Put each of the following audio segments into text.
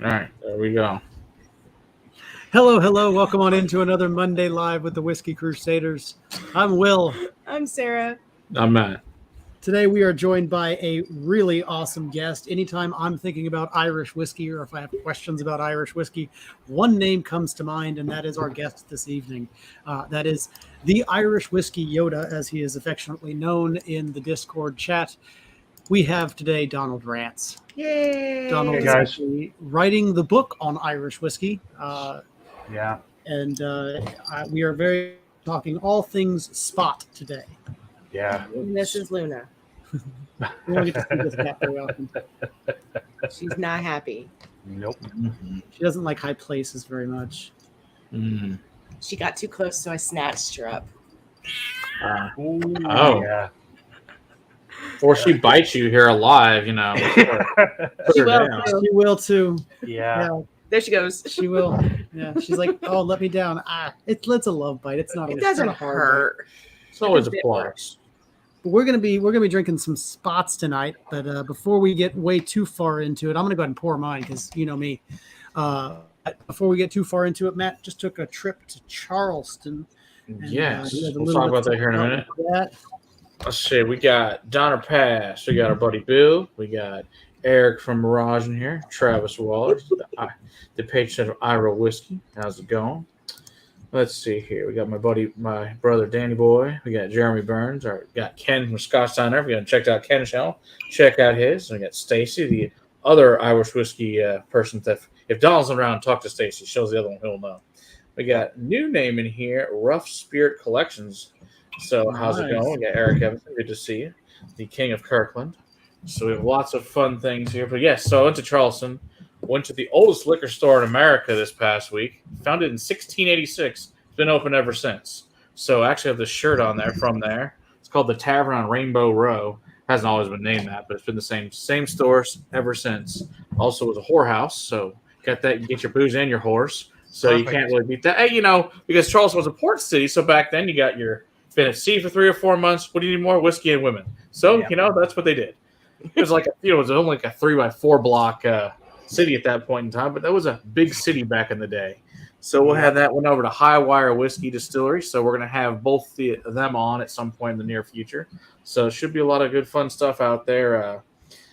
All right, there we go. Hello, hello. Welcome on into another Monday Live with the Whiskey Crusaders. I'm Will. I'm Sarah. I'm Matt. Today we are joined by a really awesome guest. Anytime I'm thinking about Irish whiskey or if I have questions about Irish whiskey, one name comes to mind, and that is our guest this evening. That is the Irish Whiskey Yoda, as he is affectionately known in the Discord chat. We have today Donald Rance. Yay! Donald is actually writing the book on Irish whiskey. Yeah. And we are very talking all things Spot today. Yeah. And this is Luna. We don't get to see this cat very often. She's not happy. Nope. Mm-hmm. She doesn't like high places very much. Mm. She got too close, so I snatched her up. Oh. Yeah. Before she bites you here alive, you know. She will. She will too. Yeah. There she goes. She will. Yeah. She's like, oh, let me down. It's a love bite. It's not. It it's doesn't not a hard hurt. bite. It's always a It's a bit plus. But we're gonna be drinking some Spots tonight. But before we get way too far into it, I'm gonna go ahead and pour mine because you know me. Before we get too far into it, Matt just took a trip to Charleston. And, Yes. we had a We'll little talk bit about that here in a to minute. talk about that. Let's see. We got Donner Pass. We got our buddy Bill. We got Eric from Mirage in here. Travis Wallace, the patron of Ira Whiskey. How's it going? Let's see here. We got my brother Danny Boy. We got Jeremy Burns. We got Ken from Scotch down there. If you haven't checked out Ken's channel, check out his. And we got Stacy, the other Irish whiskey person. That if Donald's around, talk to Stacy. Shows the other one he'll know. We got new name in here, Rough Spirit Collections. So how's it going? We got Eric Evanson. Good to see you. The King of Kirkland. So we have lots of fun things here. But yes, so I went to Charleston. Went to the oldest liquor store in America this past week. Founded in 1686. It's been open ever since. So I actually have this shirt on there from there. It's called the Tavern on Rainbow Row. Hasn't always been named that, but it's been the same stores ever since. Also was a whorehouse, so got that. You get your booze and your horse. So Perfect. You can't really beat that. Hey, you know, because Charleston was a port city, so back then you got your been at sea for 3 or 4 months. What do you need more? Whiskey and women. So, Yeah. you know, that's what they did. It was like, it was only like a 3x4 block city at that point in time, but that was a big city back in the day. So we'll have that one over to Highwire Whiskey Distillery. So we're going to have both of them on at some point in the near future. So it should be a lot of good fun stuff out there.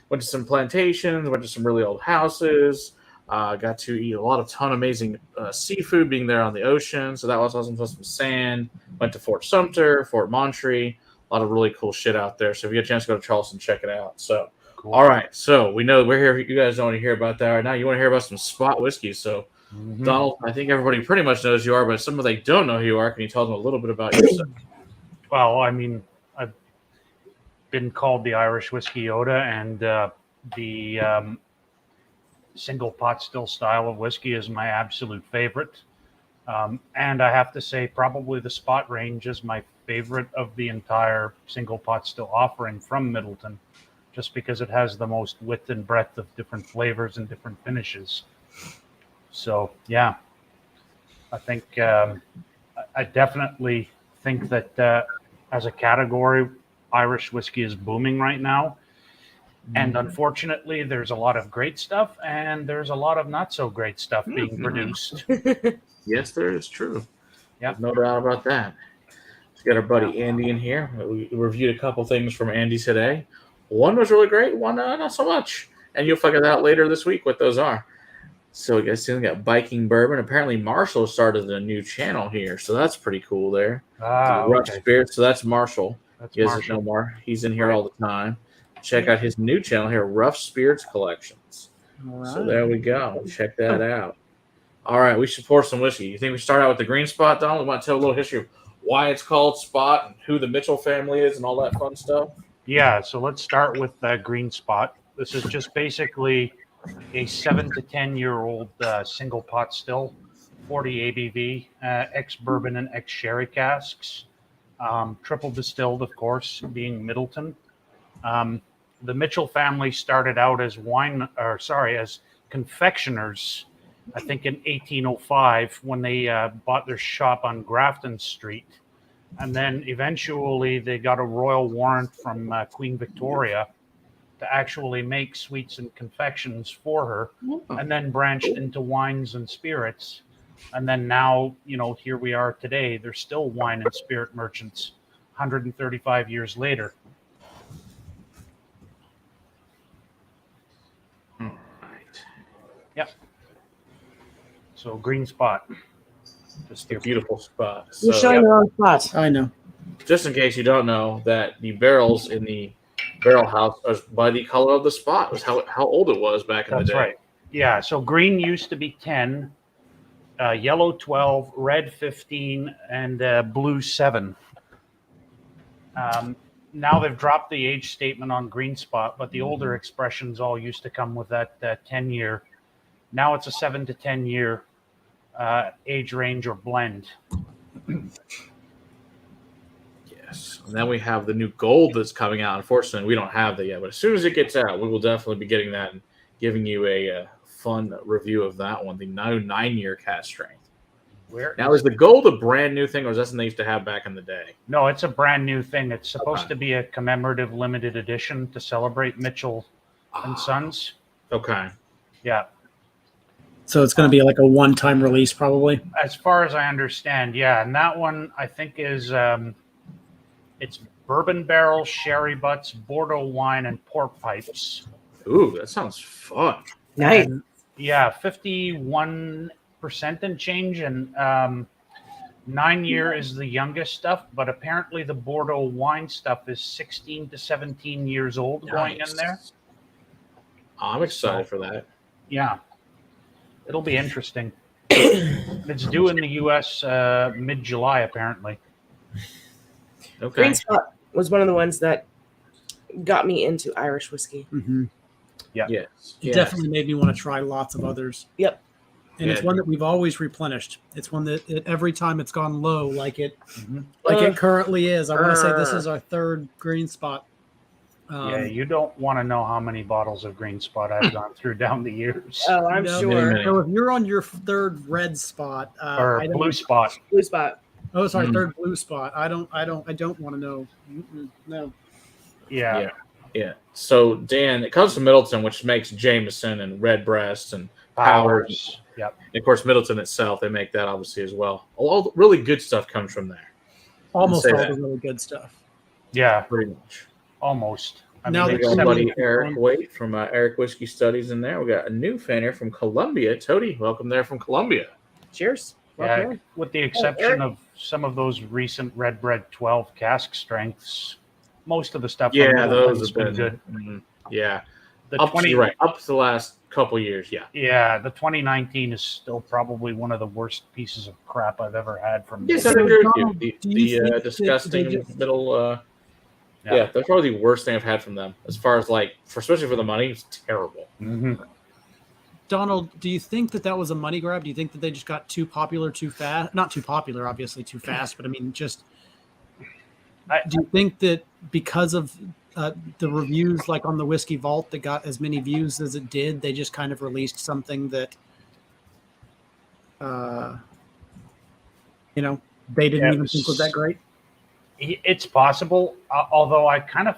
Went to some plantations, went to some really old houses. Got to eat a ton of amazing seafood being there on the ocean. So that was awesome. Some sand. Went to Fort Sumter, Fort Montgomery. A lot of really cool shit out there. So if you get a chance to go to Charleston, check it out. So, Cool. All right. So we know we're here. You guys don't want to hear about that right now. You want to hear about some Spot Whiskies. So, Donald, I think everybody pretty much knows who you are, but some of they don't know who you are. Can you tell them a little bit about yourself? Well, I mean, I've been called the Irish Whiskey Yoda, and the single pot still style of whiskey is my absolute favorite. And I have to say, probably the Spot range is my favorite of the entire single pot still offering from Middleton, just because it has the most width and breadth of different flavors and different finishes. So, yeah, I think I definitely think that as a category, Irish whiskey is booming right now. And unfortunately, there's a lot of great stuff and there's a lot of not so great stuff being produced. Yes, there is true. Yep. No doubt about that. We got our buddy Andy in here. We reviewed a couple things from Andy today. One was really great, one not so much. And you'll figure that out later this week what those are. So you guys see we got Biking Bourbon. Apparently Marshall started a new channel here, so that's pretty cool there. Rough Okay. Spirits, so that's Marshall. That's You guys Marshall. know more. He's in here all the time. Check out his new channel here, Rough Spirits Collections. All right. So there we go. Check that out. All right, we should pour some whiskey. You think we start out with the green Spot, Donald? We want to tell a little history of why it's called Spot and who the Mitchell family is and all that fun stuff? Yeah, so let's start with Green Spot. This is just basically a 7 to 10 year old single pot still, 40 ABV, ex bourbon and ex sherry casks, triple distilled, of course, being Middleton. The Mitchell family started out as as confectioners, I think in 1805 when they bought their shop on Grafton Street. And then eventually they got a royal warrant from Queen Victoria to actually make sweets and confections for her, Oh, and then branched into wines and spirits. And then now, here we are today. They're still wine and spirit merchants 135 years later. all right. Yep. So Green Spot. Just It's a beautiful spot. You're So, showing the wrong spot. I know. just in case you don't know, that the barrels in the barrel house are by the color of the spot. It was how old it was back in That's the day. right. Yeah. So green used to be 10, yellow 12, red 15, and blue 7. Now they've dropped the age statement on Green Spot, but the older expressions all used to come with that 10-year. Now it's a 7 to 10 year age range or blend. Yes. And then we have the new gold that's coming out. Unfortunately, we don't have that yet, but as soon as it gets out, we will definitely be getting that and giving you a fun review of that one, the new 9-year Cask Strength. Where Now, is the gold a brand new thing, or is that something they used to have back in the day? No, it's a brand new thing. It's supposed Okay. to be a commemorative limited edition to celebrate Mitchell and Sons. Okay. Yeah. So it's going to be like a one-time release, probably. As far as I understand, yeah. And that one, I think, is it's bourbon barrels, sherry butts, Bordeaux wine, and pork pipes. Ooh, that sounds fun. Nice. And, yeah, 51% and change, and 9-year is the youngest stuff, but apparently the Bordeaux wine stuff is 16 to 17 years old going in there. I'm excited for that. Yeah. It'll be interesting. It's due in the U.S. Mid-July, apparently. Okay. Green Spot was one of the ones that got me into Irish whiskey. Mm-hmm. Yeah. Yes. It Yes. definitely made me want to try lots of others. Yep. And it's Yeah. one that we've always replenished. It's one that every time it's gone low, like it Mhm. currently is. I want to say this is our third Green Spot. Yeah, you don't want to know how many bottles of Green Spot I've gone through down the years. Oh, I'm No. sure. Many. So if you're on your third red spot, Or I don't- Blue Spot. Blue Spot. Oh, sorry, Mm. third blue spot. I don't want to know. No. Yeah. Yeah. So, Dan, it comes from Middleton, which makes Jameson and Redbreast and Powers. Yep. And of course, Middleton itself, they make that obviously as well. All the really good stuff comes from there. Almost Say all that. the really good stuff. Yeah, Pretty much. almost. Now We that got you- buddy Eric Waite from Eric Whiskey Studies in there. We got a new fan here from Columbia. Tody, welcome there from Columbia. Cheers. Yeah, Okay. with the Eric? exception of some of those recent Redbread 12 cask strengths, most of the stuff Yeah, from Middleton those has have been been good. Yeah, The up 20, to, right, up to the last couple years. Yeah. yeah, the 2019 is still probably one of the worst pieces of crap I've ever had from Yes, I Middleton. agree with Donald, you. do you think that Disgusting they just- middle. Yeah, that's probably the worst thing I've had from them. As far as especially for the money, it's terrible. Mhm. Donald, do you think that was a money grab? Do you think that they just got too popular too fast? Not too popular, obviously too fast, but I mean, just do you think that because of the reviews like on the Whiskey Vault that got as many views as it did, they just kind of released something that they didn't even think was that great? It's possible, although I kind of,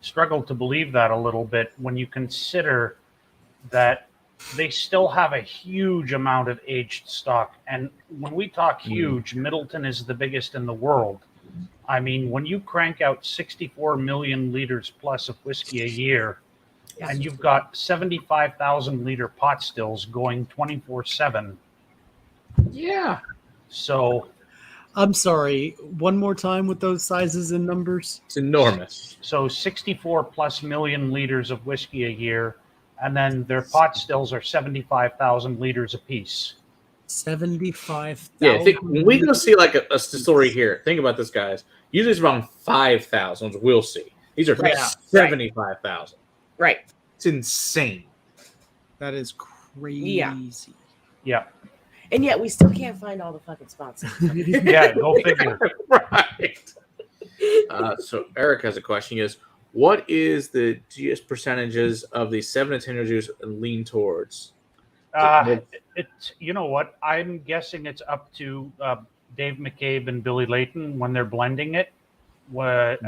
struggle to believe that a little bit when you consider that they still have a huge amount of aged stock. And when we talk huge, Middleton is the biggest in the world. I mean, when you crank out 64 million liters plus of whiskey a year, and you've got 75,000 liter pot stills going 24/7. Yeah. So I'm sorry, one more time with those sizes and numbers. It's enormous. 64 plus million liters of whiskey a year, and then their pot stills are 75,000 liters apiece. 75,000. Yeah, when we go see a distillery here, think about this, guys. Usually it's around 5,000, which we'll see. These are Right. 75,000. Right. It's insane. That is crazy. Yeah. Yeah. And yet we still can't find all the fucking spots. Yeah, go figure. Right. So Eric has a question. He goes, what is the GS percentages of the 7 to 10 year juice lean towards? It's you know what? I'm guessing it's up to Dave McCabe and Billy Layton when they're blending it.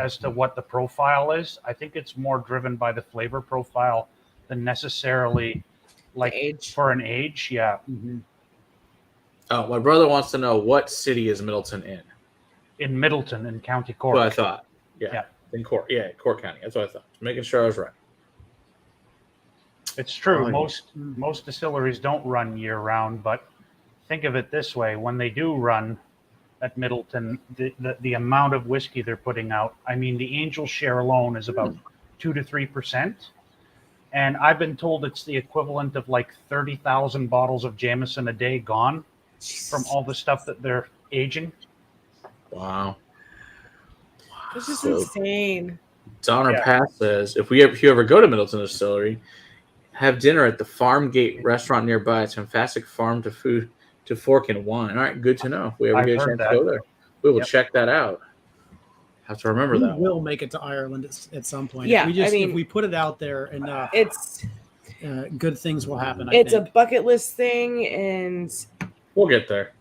as to what the profile is. I think it's more driven by the flavor profile than necessarily like age. for an age. Yeah. Mhm. Oh, my brother wants to know what city is Middleton in. In Middleton in County That's what I Cork. thought. Yeah. In Cork. Yeah, Cork County. That's what I thought. Just making sure I was right. It's true. Oh, Most distilleries don't run year round, but think of it this way: when they do run at Middleton, the amount of whiskey they're putting out. I mean, the Angel share alone is about 2 to 3%, and I've been told it's the equivalent of like 30,000 bottles of Jameson a day gone from all the stuff that they're aging. Wow. This is So- insane. Donner Yeah. Pass says, if you ever go to Middleton Distillery, have dinner at the Farm Gate restaurant nearby. It's fantastic farm to food to fork and wine. All right, good to know. If we ever I've get a heard chance that. to go there, we will Yep. check that out. Have to remember We that. will make it to Ireland at some point. Yeah, if I mean- if we put it out there enough, It's good things will happen. it's I a think. bucket list thing, and We'll get there.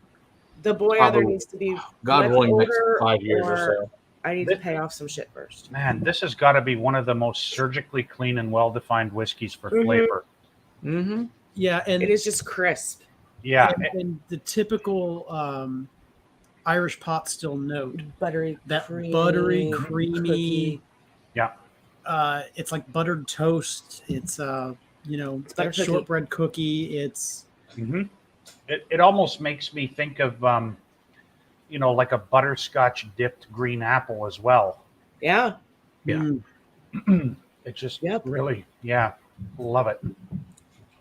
the boy Probably. either needs to be God much willing, next older 5 years or so. I need to pay off some shit first. Man, this has got to be one of the most surgically clean and well-defined whiskeys for Mhm. flavor. Mm-hmm. Yeah, and It is just crisp. Yeah, and the typical Irish pot still note, Buttery, that buttery, creamy. cookie. Yeah. It's like buttered toast. It's buttered that cookie. shortbread cookie. It's hmm it almost makes me think of like a butterscotch dipped green apple as well. Yeah. Yeah. It just Yep. really, love it.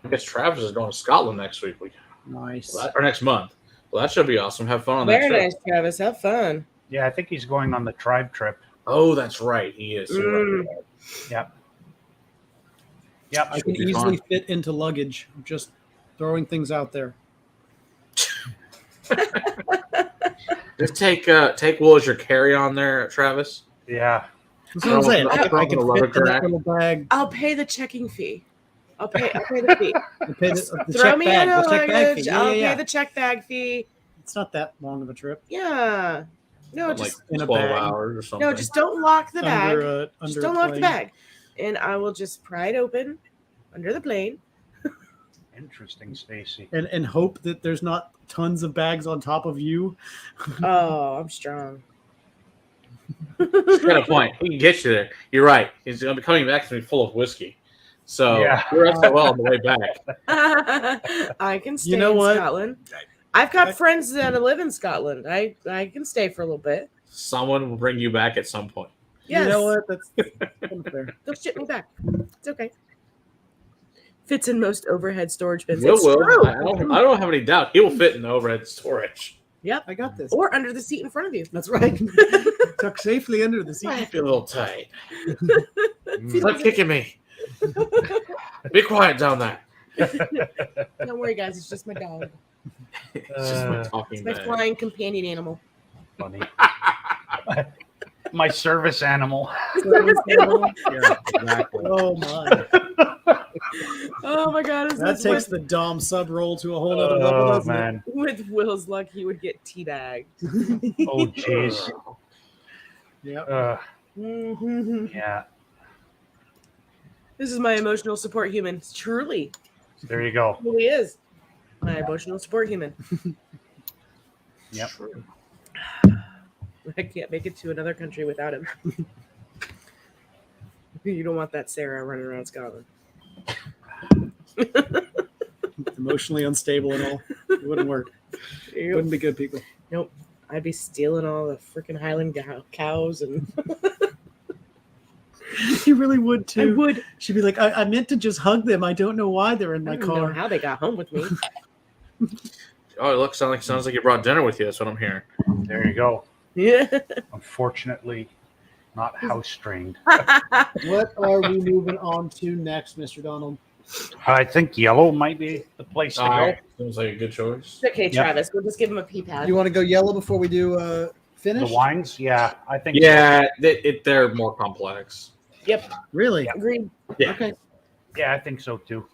I guess Travis is going to Scotland next week. nice. Or next month. Well, that should be awesome. Have fun on that Very trip. nice, Travis. Have fun. Yeah, I think he's going on the tribe trip. Oh, that's right. He is. You're right. Yep. I can Should be easily fun. fit into luggage. Just throwing things out there. Just take Will as your carry-on there, Travis. Yeah. That's what I'm saying. I don't I know can the fit in that rack. little bag. I'll pay the checking fee. I'll pay the fee. The Throw check me bag. in a The check bag luggage. fee. I'll Yeah. pay the check bag fee. It's not that long of a trip. Yeah. No, Like just in a 12 bag. hours or something. no, just don't lock the bag. Under Just a don't lock the plane. bag. And I will just pry it open under the plane. Interesting, Stacy. And hope that there's not tons of bags on top of you. Oh, I'm strong. He's got a point. He can get you there. You're right. He's going to be coming back to me full of whiskey. So Yeah. you're up so well on the way back. I can stay You know in what? Scotland. I've got friends that live in Scotland. I can stay for a little bit. Someone will bring you back at some point. Yes. You know what? That's unfair. They'll ship me back. It's okay. Fits in most overhead storage bins. Will It's will. true. I don't have any doubt. He will fit in the overhead storage. Yep. I got this. Or under the seat in front of you. That's right. Tucked safely under the seat. I feel a little tight. Mm. Stop kicking me. Be quiet down there. Don't worry, guys. It's just my dog. It's just my talking It's my bag. flying companion animal. Funny. My service animal. Yeah, exactly. Oh my! Oh my God! Is That this takes with, the Dom sub roll to a whole other level. Oh doesn't it? man. with Will's luck, he would get teabagged. Oh jeez. Yep. Yeah. This is my emotional support human. Truly, There you go. who he is. My emotional support human. Yep. I can't make it to another country without him. You don't want that Sarah running around Scotland. Emotionally unstable and all. It wouldn't work. It wouldn't be good, people. Nope. I'd be stealing all the freaking Highland cows, and You really would I too. would. She'd be like, I meant to just hug them. I don't know why they're in I my don't know car. how they got home with me. Oh, it sounds like you brought dinner with you. That's what I'm hearing. There you go. Yeah. Unfortunately, not house trained. What are we moving on to next, Mr. Donald? I think yellow might be the place to All go. right. Seems like a good choice. Okay, Yep. Travis. We'll just give him a pee pad. You want to go yellow before we do finish? The wines, yeah, I think. Yeah, they're more complex. Yep. Really? Agreed. Yeah. Okay. Yeah, I think so too.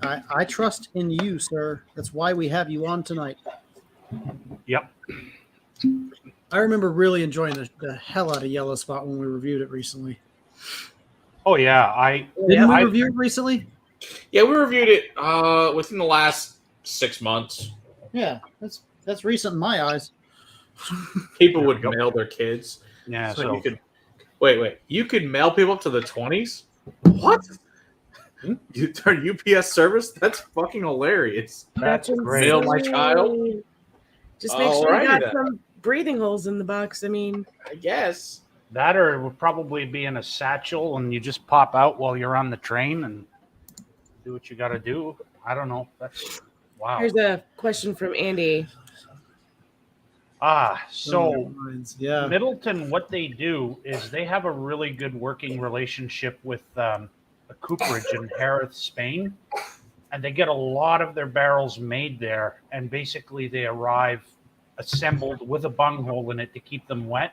I trust in you, sir. That's why we have you on tonight. Yep. All I remember really enjoying the hell out of Yellow Spot when we reviewed it recently. Oh yeah, Didn't we I- review it recently? Yeah, we reviewed it within the last 6 months. Yeah, that's recent in my eyes. People There we would go. mail their kids. yeah. So So you could wait. You could mail people up to the 20s? What? You turn UPS service? That's fucking hilarious. that's great. Mail my child? insane. Just make sure Alrighty you got then. some breathing holes in the box. I mean, I guess. That or it would probably be in a satchel, and you just pop out while you're on the train and do what you got to do. I don't know. That's wow. here's a question from Andy. So Yeah. Middleton, what they do is they have a really good working relationship with a cooperage in Jerez, Spain, and they get a lot of their barrels made there. And basically, they arrive assembled with a bunghole in it to keep them wet.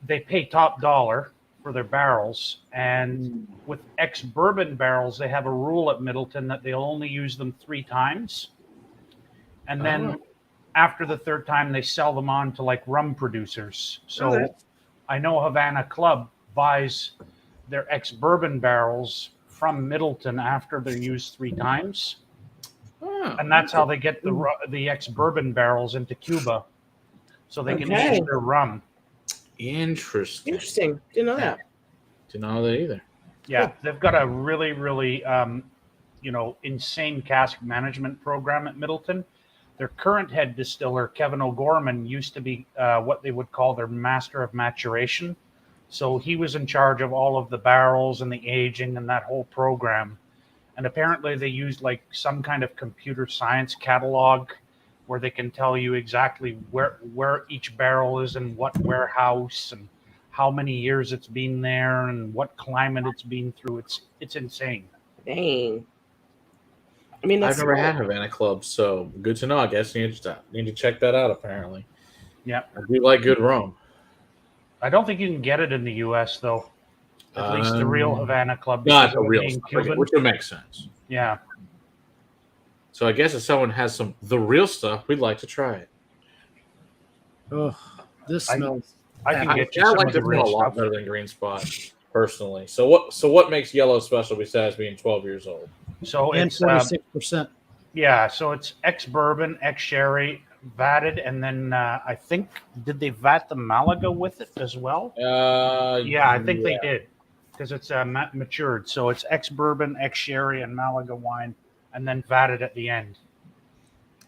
They pay top dollar for their barrels, and with ex-bourbon barrels, they have a rule at Middleton that they'll only use them 3 times, and then after the 3rd time, they sell them on to like rum producers. So Okay. I know Havana Club buys their ex-bourbon barrels from Middleton after they're used 3 times, Oh, and that's how they get the ex-bourbon barrels into Cuba, so they can Okay. use their rum. interesting. Interesting. Didn't know that. Didn't know that either. Yeah, they've got a really, really, insane cask management program at Middleton. Their current head distiller, Kevin O'Gorman, used to be what they would call their master of maturation. So he was in charge of all of the barrels and the aging and that whole program. And apparently they used like some kind of computer science catalog where they can tell you exactly where each barrel is in what warehouse and how many years it's been there and what climate it's been through. It's insane. Dang. I mean, that's I've never had Havana Club, so good to know. I guess you need to check that out, apparently. Yeah. I do like good rum. I don't think you can get it in the U.S. though. At least the real Havana Club. Not because the of it real being stuff, Cuban. which would make sense. Yeah. So I guess if someone has the real stuff, we'd like to try it. Oh, this I- smells. I can I get you I some like of the this one a real lot stuff. better than Green Spot, personally. So what makes Yellow special besides being 12 years old? So And it's 46%. yeah, so it's ex-bourbon, ex-sherry, vatted, and then I think did they vat the Malaga with it as well? Yeah, I think they did because it's matured. So it's ex-bourbon, ex-sherry, and Malaga wine, and then vatted at the end.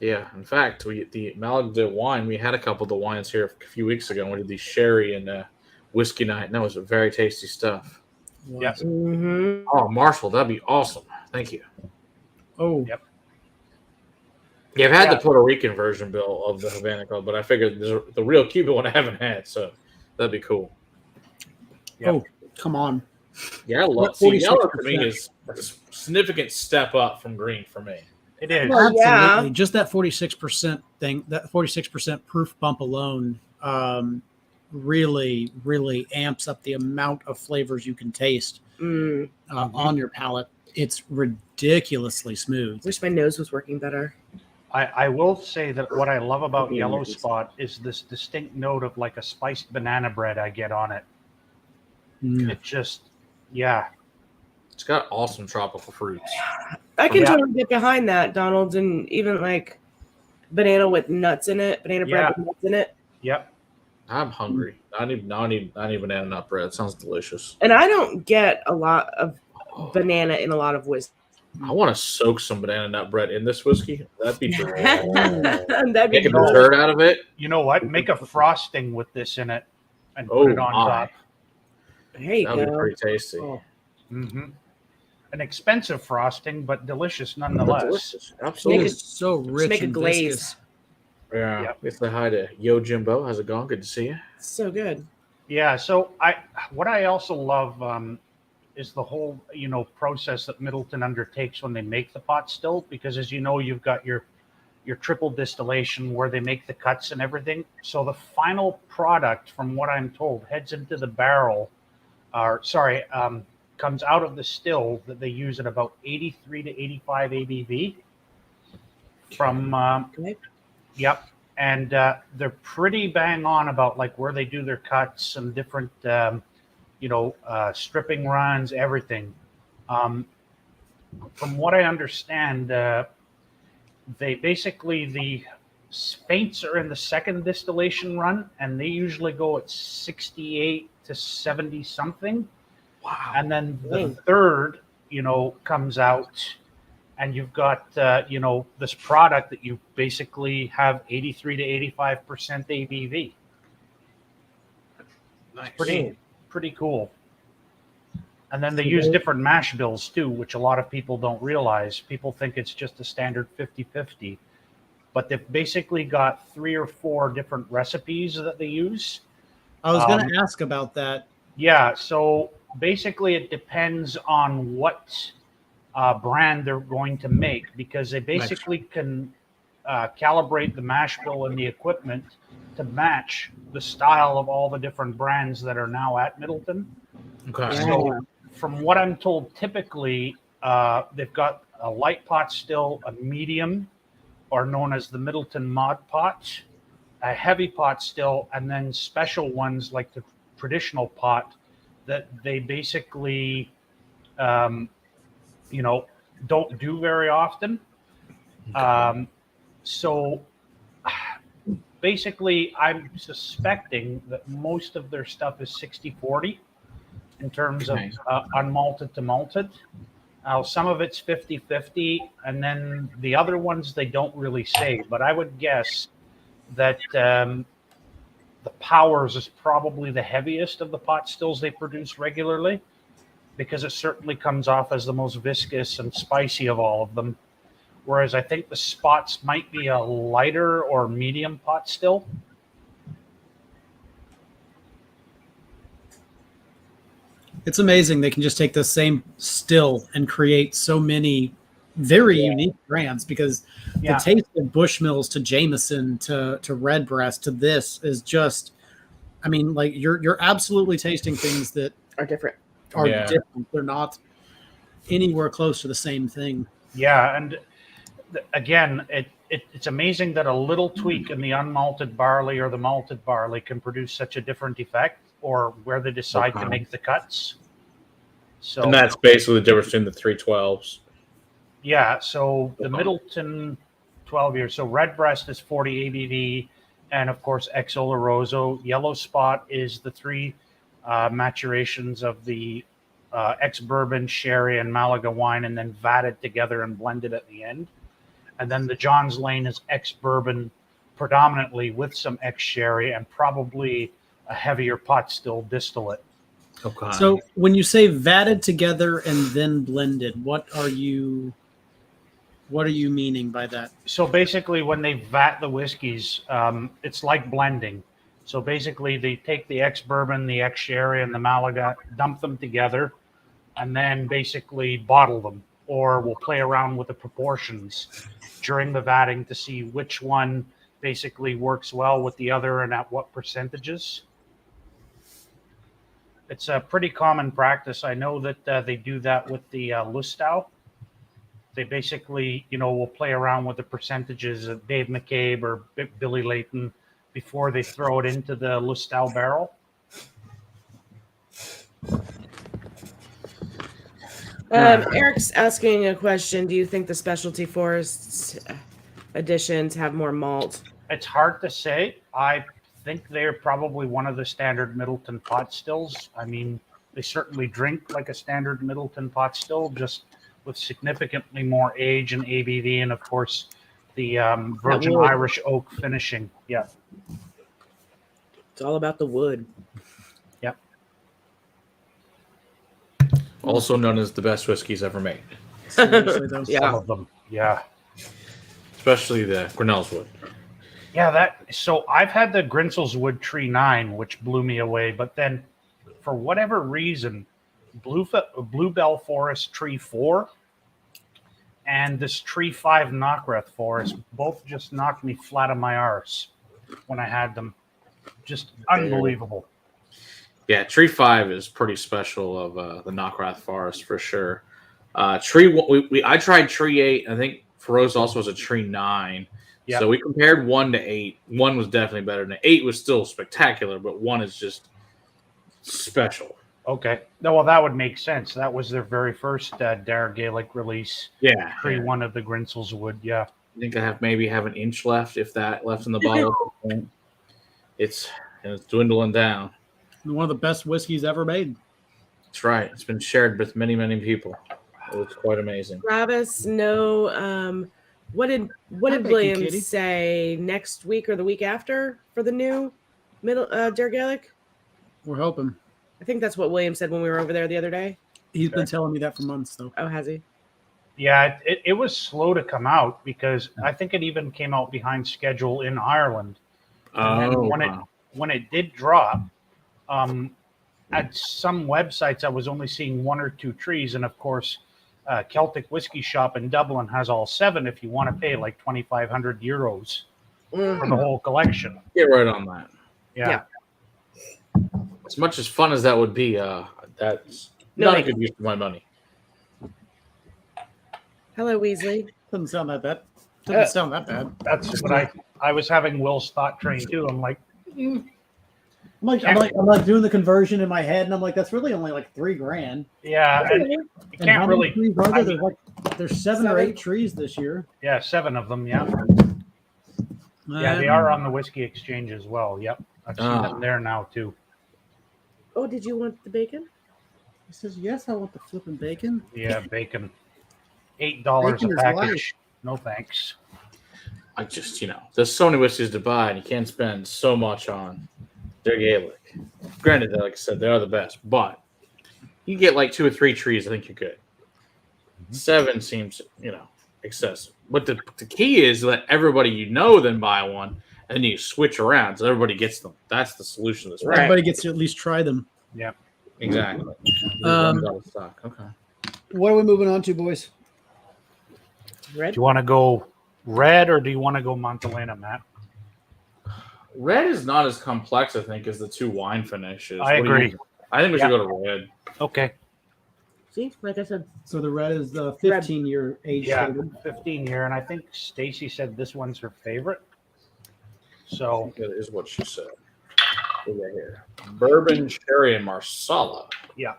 Yeah, in fact, the Malaga wine, we had a couple of the wines here a few weeks ago. And we did the sherry and whiskey night, and that was very tasty stuff. Yeah. Mm-hmm. Oh, Marshall, that'd be awesome. Thank you. Oh, Yep. Yeah, I've had Yeah. the Puerto Rican version, Bill, of the Havana Club, but I figured the real Cuban one I haven't had, so that'd be cool. Yeah. Oh, come on. Yeah, I love. See, yellow to me is a significant step up from green for me. It is. Well, Absolutely. yeah. Just that 46% thing, that 46% proof bump alone really, really amps up the amount of flavors you can taste Mm. on your palate. It's ridiculously smooth. Wish my nose was working better. I will say that what I love about Yellow Spot is this distinct note of like a spiced banana bread I get on it. Mm. It just, yeah. It's got awesome tropical fruits. I can Yeah. totally get behind that, Donald, and even like banana with nuts in it, banana bread Yeah. with nuts in it. Yep. I'm hungry. I need banana nut bread. It sounds delicious. And I don't get a lot of banana in a lot of whiskey. I want to soak some banana nut bread in this whiskey. That'd be great. That'd be Make a good. dessert out of it. You know what? Make a frosting with this in it and Oh, put it on my. top. There you That'd be go. pretty tasty. Oh. Mm-hmm. An expensive frosting, but delicious But nonetheless. delicious. It Absolutely. is so rich make a and glaze. viscous. Yeah. Yep. Let's say hi to Yo Jimbo. How's it going? Good to see you. So good. Yeah. So what I also love is the whole process that Middleton undertakes when they make the pot still, because as you know, you've got your triple distillation where they make the cuts and everything. So the final product, from what I'm told, heads into the barrel, comes out of the still that they use at about 83 to 85 ABV. From Okay. yep, and they're pretty bang on about like where they do their cuts and different, stripping runs, everything. From what I understand, they basically the faints are in the second distillation run, and they usually go at 68 to 70 something. Wow. And then the third, comes out, and you've got, this product that you basically have 83 to 85% ABV. Nice. Pretty cool. And then they use different mash bills too, which a lot of people don't realize. People think it's just a standard 50-50. But they've basically got 3 or 4 different recipes that they use. I was going to ask about that. Yeah, so basically it depends on what brand they're going to make, because they basically can calibrate the mash bill and the equipment to match the style of all the different brands that are now at Middleton. Okay. So from what I'm told, typically they've got a light pot still, a medium, or known as the Middleton Mod Pot, a heavy pot still, and then special ones like the traditional pot that they basically, don't do very often. So basically, I'm suspecting that most of their stuff is 60-40 in terms of unmalted to malted. Some of it's 50-50, and then the other ones they don't really say. But I would guess that the Powers is probably the heaviest of the pot stills they produce regularly, because it certainly comes off as the most viscous and spicy of all of them. Whereas I think the Spots might be a lighter or medium pot still. It's amazing they can just take the same still and create so many very unique brands, because the taste of Bushmills to Jameson to Redbreast to this is just, I mean, like you're absolutely tasting things that Are different. are different. They're not anywhere close to the same thing. Yeah, and again, it's amazing that a little tweak in the unmalted barley or the malted barley can produce such a different effect, or where they decide to make the cuts. So, and that's basically the difference between the 312s. Yeah, so the Middleton 12 years. So Redbreast is 40 ABV, and of course ex Oloroso. Yellow Spot is the 3 maturations of the ex bourbon, sherry, and Malaga wine, and then vatted together and blended at the end. And then the John's Lane is ex bourbon, predominantly with some ex sherry and probably a heavier pot still distillate. Okay. So when you say vatted together and then blended, what are you meaning by that? So basically, when they vat the whiskeys, it's like blending. So basically, they take the ex-bourbon, the ex-sherry, and the Malaga, dump them together, and then basically bottle them. Or we'll play around with the proportions during the vatting to see which one basically works well with the other and at what percentages. It's a pretty common practice. I know that they do that with the Lustau. They basically, will play around with the percentages of Dave McCabe or Billy Layton before they throw it into the Lustau barrel. Eric's asking a question. Do you think the specialty forests editions have more malt? It's hard to say. I think they're probably one of the standard Middleton pot stills. I mean, they certainly drink like a standard Middleton pot still, just with significantly more age and ABV, and of course the Virgin Irish oak finishing. Yeah. It's all about the wood. Yep. Also known as the best whiskeys ever made. Seriously, though. Some of them. Yeah. Especially the Grinnell's Wood. Yeah, so I've had the Grinsel's Wood Tree 9, which blew me away, but then for whatever reason, Bluebell Forest Tree 4 and this Tree 5 Knockrath Forest both just knocked me flat on my arse when I had them. Just unbelievable. Yeah, Tree 5 is pretty special of the Knockrath Forest for sure. I tried Tree 8. I think Feroz also has a Tree 9. Yep. So we compared 1 to 8. 1 was definitely better than 8 was still spectacular, but 1 is just special. Okay. No, well, that would make sense. That was their very first Dare Gaelic release. Yeah. Pre yeah. one of the Grinsels wood. Yeah. I think I maybe have an inch left, if that, left in the bottle. It's dwindling down. One of the best whiskeys ever made. That's right. It's been shared with many, many people. It's quite amazing. Travis, no. What did Kitty. Williams say next week or the week after for the new middle Dare Gaelic? We're hoping. I think that's what William said when we were over there the other day. He's been telling me that for months, though. Oh, has he? Yeah, it was slow to come out because I think it even came out behind schedule in Ireland. And when it did drop, at some websites I was only seeing 1 or 2 trees, and of course, Celtic Whiskey Shop in Dublin has all 7 if you want to pay like 2,500 euros for the whole collection. Get right on that. Yeah. As much as fun as that would be, that's not a good use of my money. Hello, Weasley. Doesn't sound that bad. Doesn't sound that bad. That's what I was having Will's thought train too. I'm like, I'm like doing the conversion in my head, and I'm like, that's really only like $3,000. yeah, and you And can't how many really. trees are there? I mean, There's 7 or 8 trees this year. Yeah, 7 of them. Yeah, yeah, they are on the Whiskey Exchange as well. Yep, I've seen them there now too. Oh, did you want the bacon? He says, yes, I want the flipping bacon. Yeah, bacon, $8 Bacon a is package. life. No thanks. I just, there's so many whiskeys to buy, and you can't spend so much on their Gaelic. Granted, like I said, they are the best, but you get like 2 or 3 trees, I think you're good. 7 seems, excessive. But the key is let everybody then buy one, and then you switch around so everybody gets them. That's the solution to this. Right. Everybody gets to at least try them. Yeah, Exactly. Um, Runs out of stock. Okay. What are we moving on to, boys? Red? do you want to go red or do you want to go Montelena, Matt? Red is not as complex, I think, as the 2 wine finishes. I What do you agree. think? I think we should go to red. Okay. See, like I said, So the red is the 15-year age Yeah, stated. 15 year, and I think Stacy said this one's her favorite. I So think that is what she said. Look at here. Bourbon, sherry, and marsala. yeah,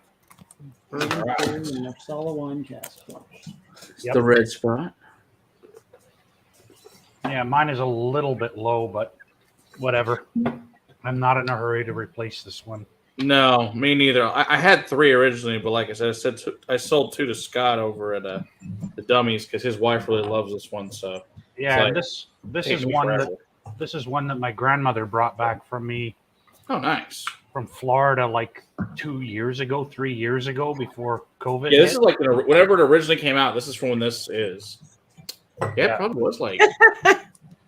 Bourbon, All right. and Marsala wine cask. Yep. The red spot. yeah, mine is a little bit low, but whatever. I'm not in a hurry to replace this one. No, me neither. I had 3 originally, but like I said, I sold 2 to Scott over at the Dummies because his wife really loves this one. So Yeah, like, and this takes is me one forever. this is one that my grandmother brought back from me Oh, nice. from Florida like 3 years ago before COVID. Yeah, this hit. is like whenever it originally came out. This is from when this is. Yeah, Yeah. it probably was like.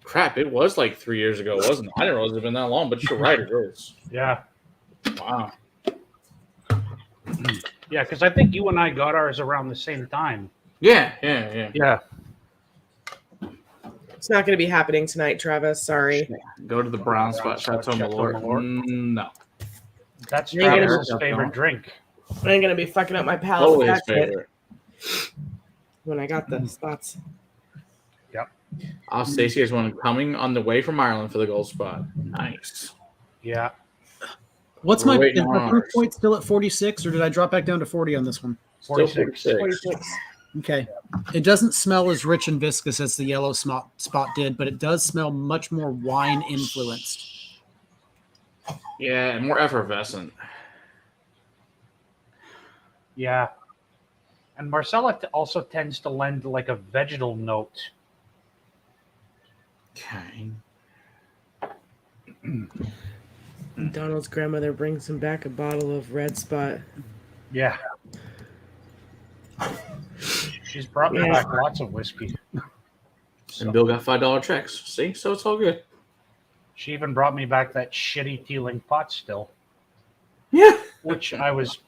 Crap, it was like 3 years ago, wasn't it? I didn't realize it had been that long, but you're right, it is. Yeah, Wow. yeah, because I think you and I got ours around the same time. Yeah. Yeah, it's not going to be happening tonight, Travis. Sorry. Go to the brown spot, Chateau Malort. No. that's You're gonna- Travis's favorite drink. I ain't going to be fucking up my palate Totally with his that shit favorite. when I got the spots. Stacey has one coming on the way from Ireland for the gold spot. Nice. Yeah, What's We're my waiting is on my proof ours. point still at 46, or did I drop back down to 40 on this one? Still 46. 46. Okay. It doesn't smell as rich and viscous as the yellow spot did, but it does smell much more wine influenced. Yeah, and more effervescent. yeah. And Marcella also tends to lend like a vegetal note. Okay. Donald's grandmother brings him back a bottle of Red Spot. Yeah. She's brought me back lots of whiskey. And Bill got $5 checks. See? So it's all good. She even brought me back that shitty Teeling pot still, Yeah. which I was,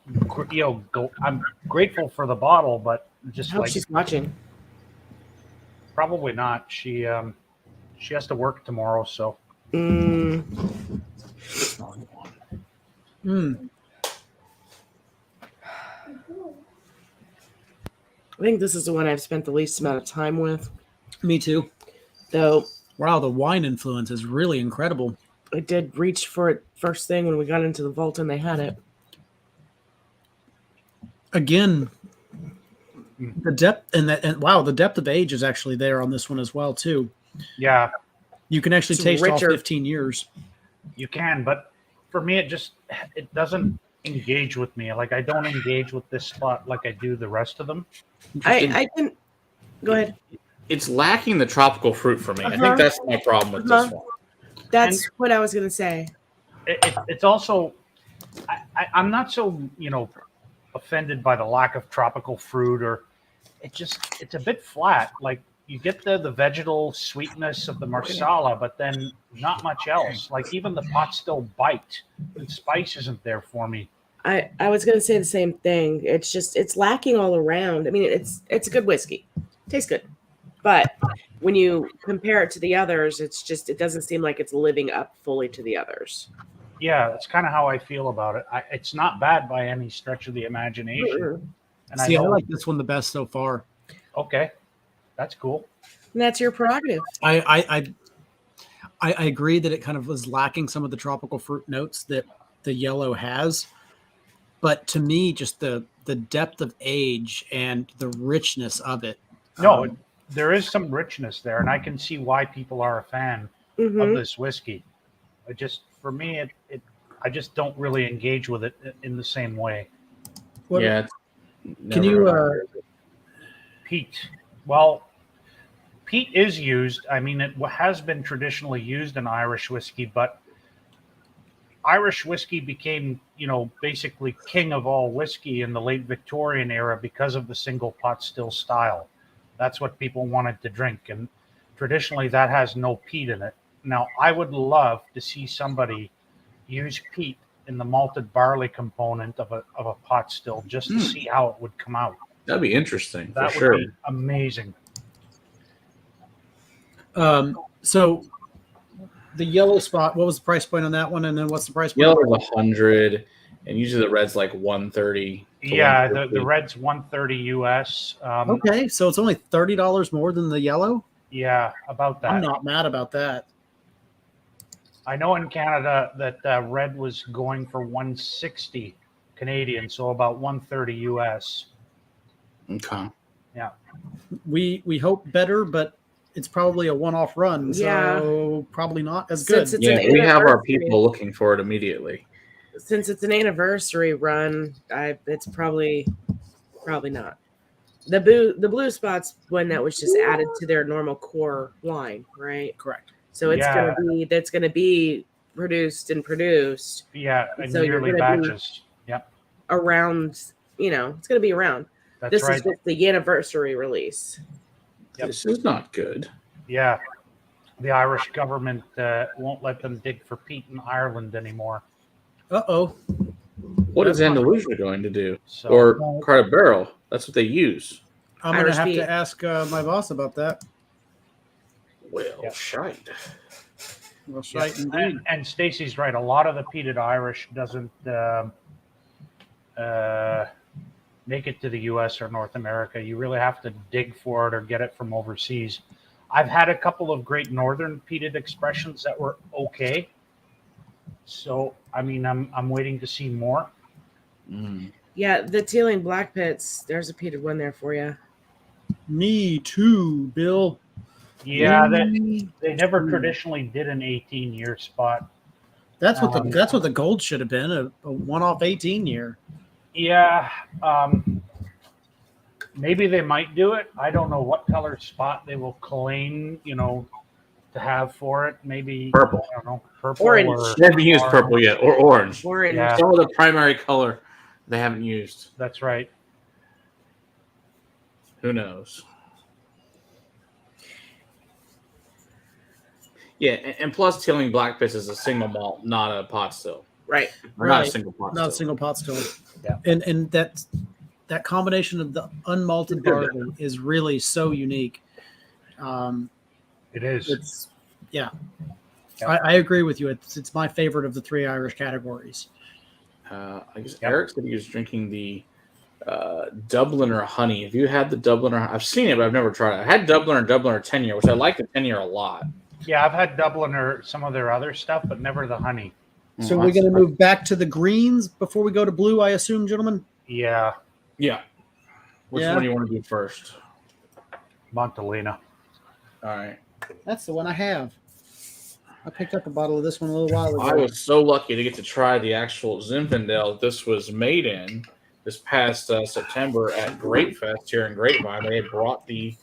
I'm grateful for the bottle, but just I hope like she's watching. probably not. She has to work tomorrow, so Mm, I think this is the one I've spent the least amount of time with. Me too. Though Wow, the wine influence is really incredible. I did reach for it first thing when we got into the vault and they had it. Again, the depth and wow, the depth of age is actually there on this one as well too. Yeah, You can actually It's taste all richer. 15 years. you can, but for me, it doesn't engage with me. Like I don't engage with this spot like I do the rest of them. I can go ahead. It's lacking the tropical fruit for me. I Uh-huh. think that's my problem with this Uh-huh. one. That's what I was gonna say. It's also I'm not so offended by the lack of tropical fruit, or it's a bit flat. Like you get the vegetal sweetness of the marsala, but then not much else. Like even the pot still bite. The spice isn't there for me. I was gonna say the same thing. It's lacking all around. I mean, it's a good whiskey. Tastes good. But when you compare it to the others, it doesn't seem like it's living up fully to the others. Yeah, that's kind of how I feel about it. It's not bad by any stretch of the imagination. Mm-mm. And See, I know, like this one the best so far. okay, that's cool. And that's your prerogative. I agree that it kind of was lacking some of the tropical fruit notes that the yellow has, but to me, just the depth of age and the richness of it. No, there is some richness there, and I can see why people are a fan of Mhm. this whiskey. For me, I just don't really engage with it in the same way. What- Yeah. Can you? Peat. Well, peat is used. I mean, it has been traditionally used in Irish whiskey, but Irish whiskey became, basically king of all whiskey in the late Victorian era because of the single pot still style. That's what people wanted to drink, and traditionally that has no peat in it. Now, I would love to see somebody use peat in the malted barley component of a pot still just to see how it would come out. That'd be interesting That for would sure. be amazing. So the yellow spot. What was the price point on that one? And then what's the price point? Yellow is 100, and usually the red's like 130. to Yeah, the 150. red's 130 US. Okay, so it's only $30 more than the yellow. Yeah, about that. I'm not mad about that. I know in Canada that red was going for 160 Canadian, so about 130 US. Okay. Yeah. We hope better, but it's probably a one-off run, so Yeah. probably not as good. Since it's Yeah, an we have our anniversary- people looking for it immediately. Since it's an anniversary run, it's probably not. The blue spot's one that was just added to their normal core line, right? Correct. So it's Yeah. gonna be produced Yeah, in So you're yearly gonna be- batches. Yep, around. It's gonna be around. that's This right. is just the anniversary release. Yep. This is not good. Yeah, the Irish government won't let them dig for peat in Ireland anymore. Uh-oh. What is That's not- Andalusia going to do? So, Or Carta Barrel? That's what they use. I'm going to Irish have beef. to ask my boss about that. Well, Yeah. shite. Well, yeah. shite indeed. And Stacy's right. A lot of the peated Irish doesn't make it to the U.S. or North America. You really have to dig for it or get it from overseas. I've had a couple of great northern peated expressions that were okay. So, I mean, I'm waiting to see more. Mm. Yeah, the Teeling Black Pits. There's a peated one there for you. Me too, Bill. Yeah, they never traditionally did an 18-year spot. That's what the gold should have been, a one-off 18 year. Yeah, maybe they might do it. I don't know what color spot they will claim, to have for it. Maybe Purple. I don't know, purple Orange. or They haven't used purple yet, or orange. Orange. Yeah. Some of the primary color they haven't used. That's right. Who knows? Yeah, and plus, Teeling Black Pits is a single malt, not a pot still. Right. Or not a Right. single pot Not a still. single pot still. Yeah. And that combination of the unmalted barley is really so unique. It is. It's yeah. Yeah. I agree with you. It's my favorite of the three Irish categories. I guess Yep. Eric said he was drinking the Dubliner Honey. Have you had the Dubliner? I've seen it, but I've never tried it. I had Dubliner and Dubliner 10-year, which I like the 10-year a lot. Yeah, I've had Dubliner, some of their other stuff, but never the honey. So we're going to move back to the greens before we go to blue, I assume, gentlemen? Yeah, Yeah. Which one do you want to do first? Montelena. All right. That's the one I have. I picked up a bottle of this one a little while ago. I was so lucky to get to try the actual Zinfandel this was made in this past September at Grape Fest here in Grapevine. They had brought the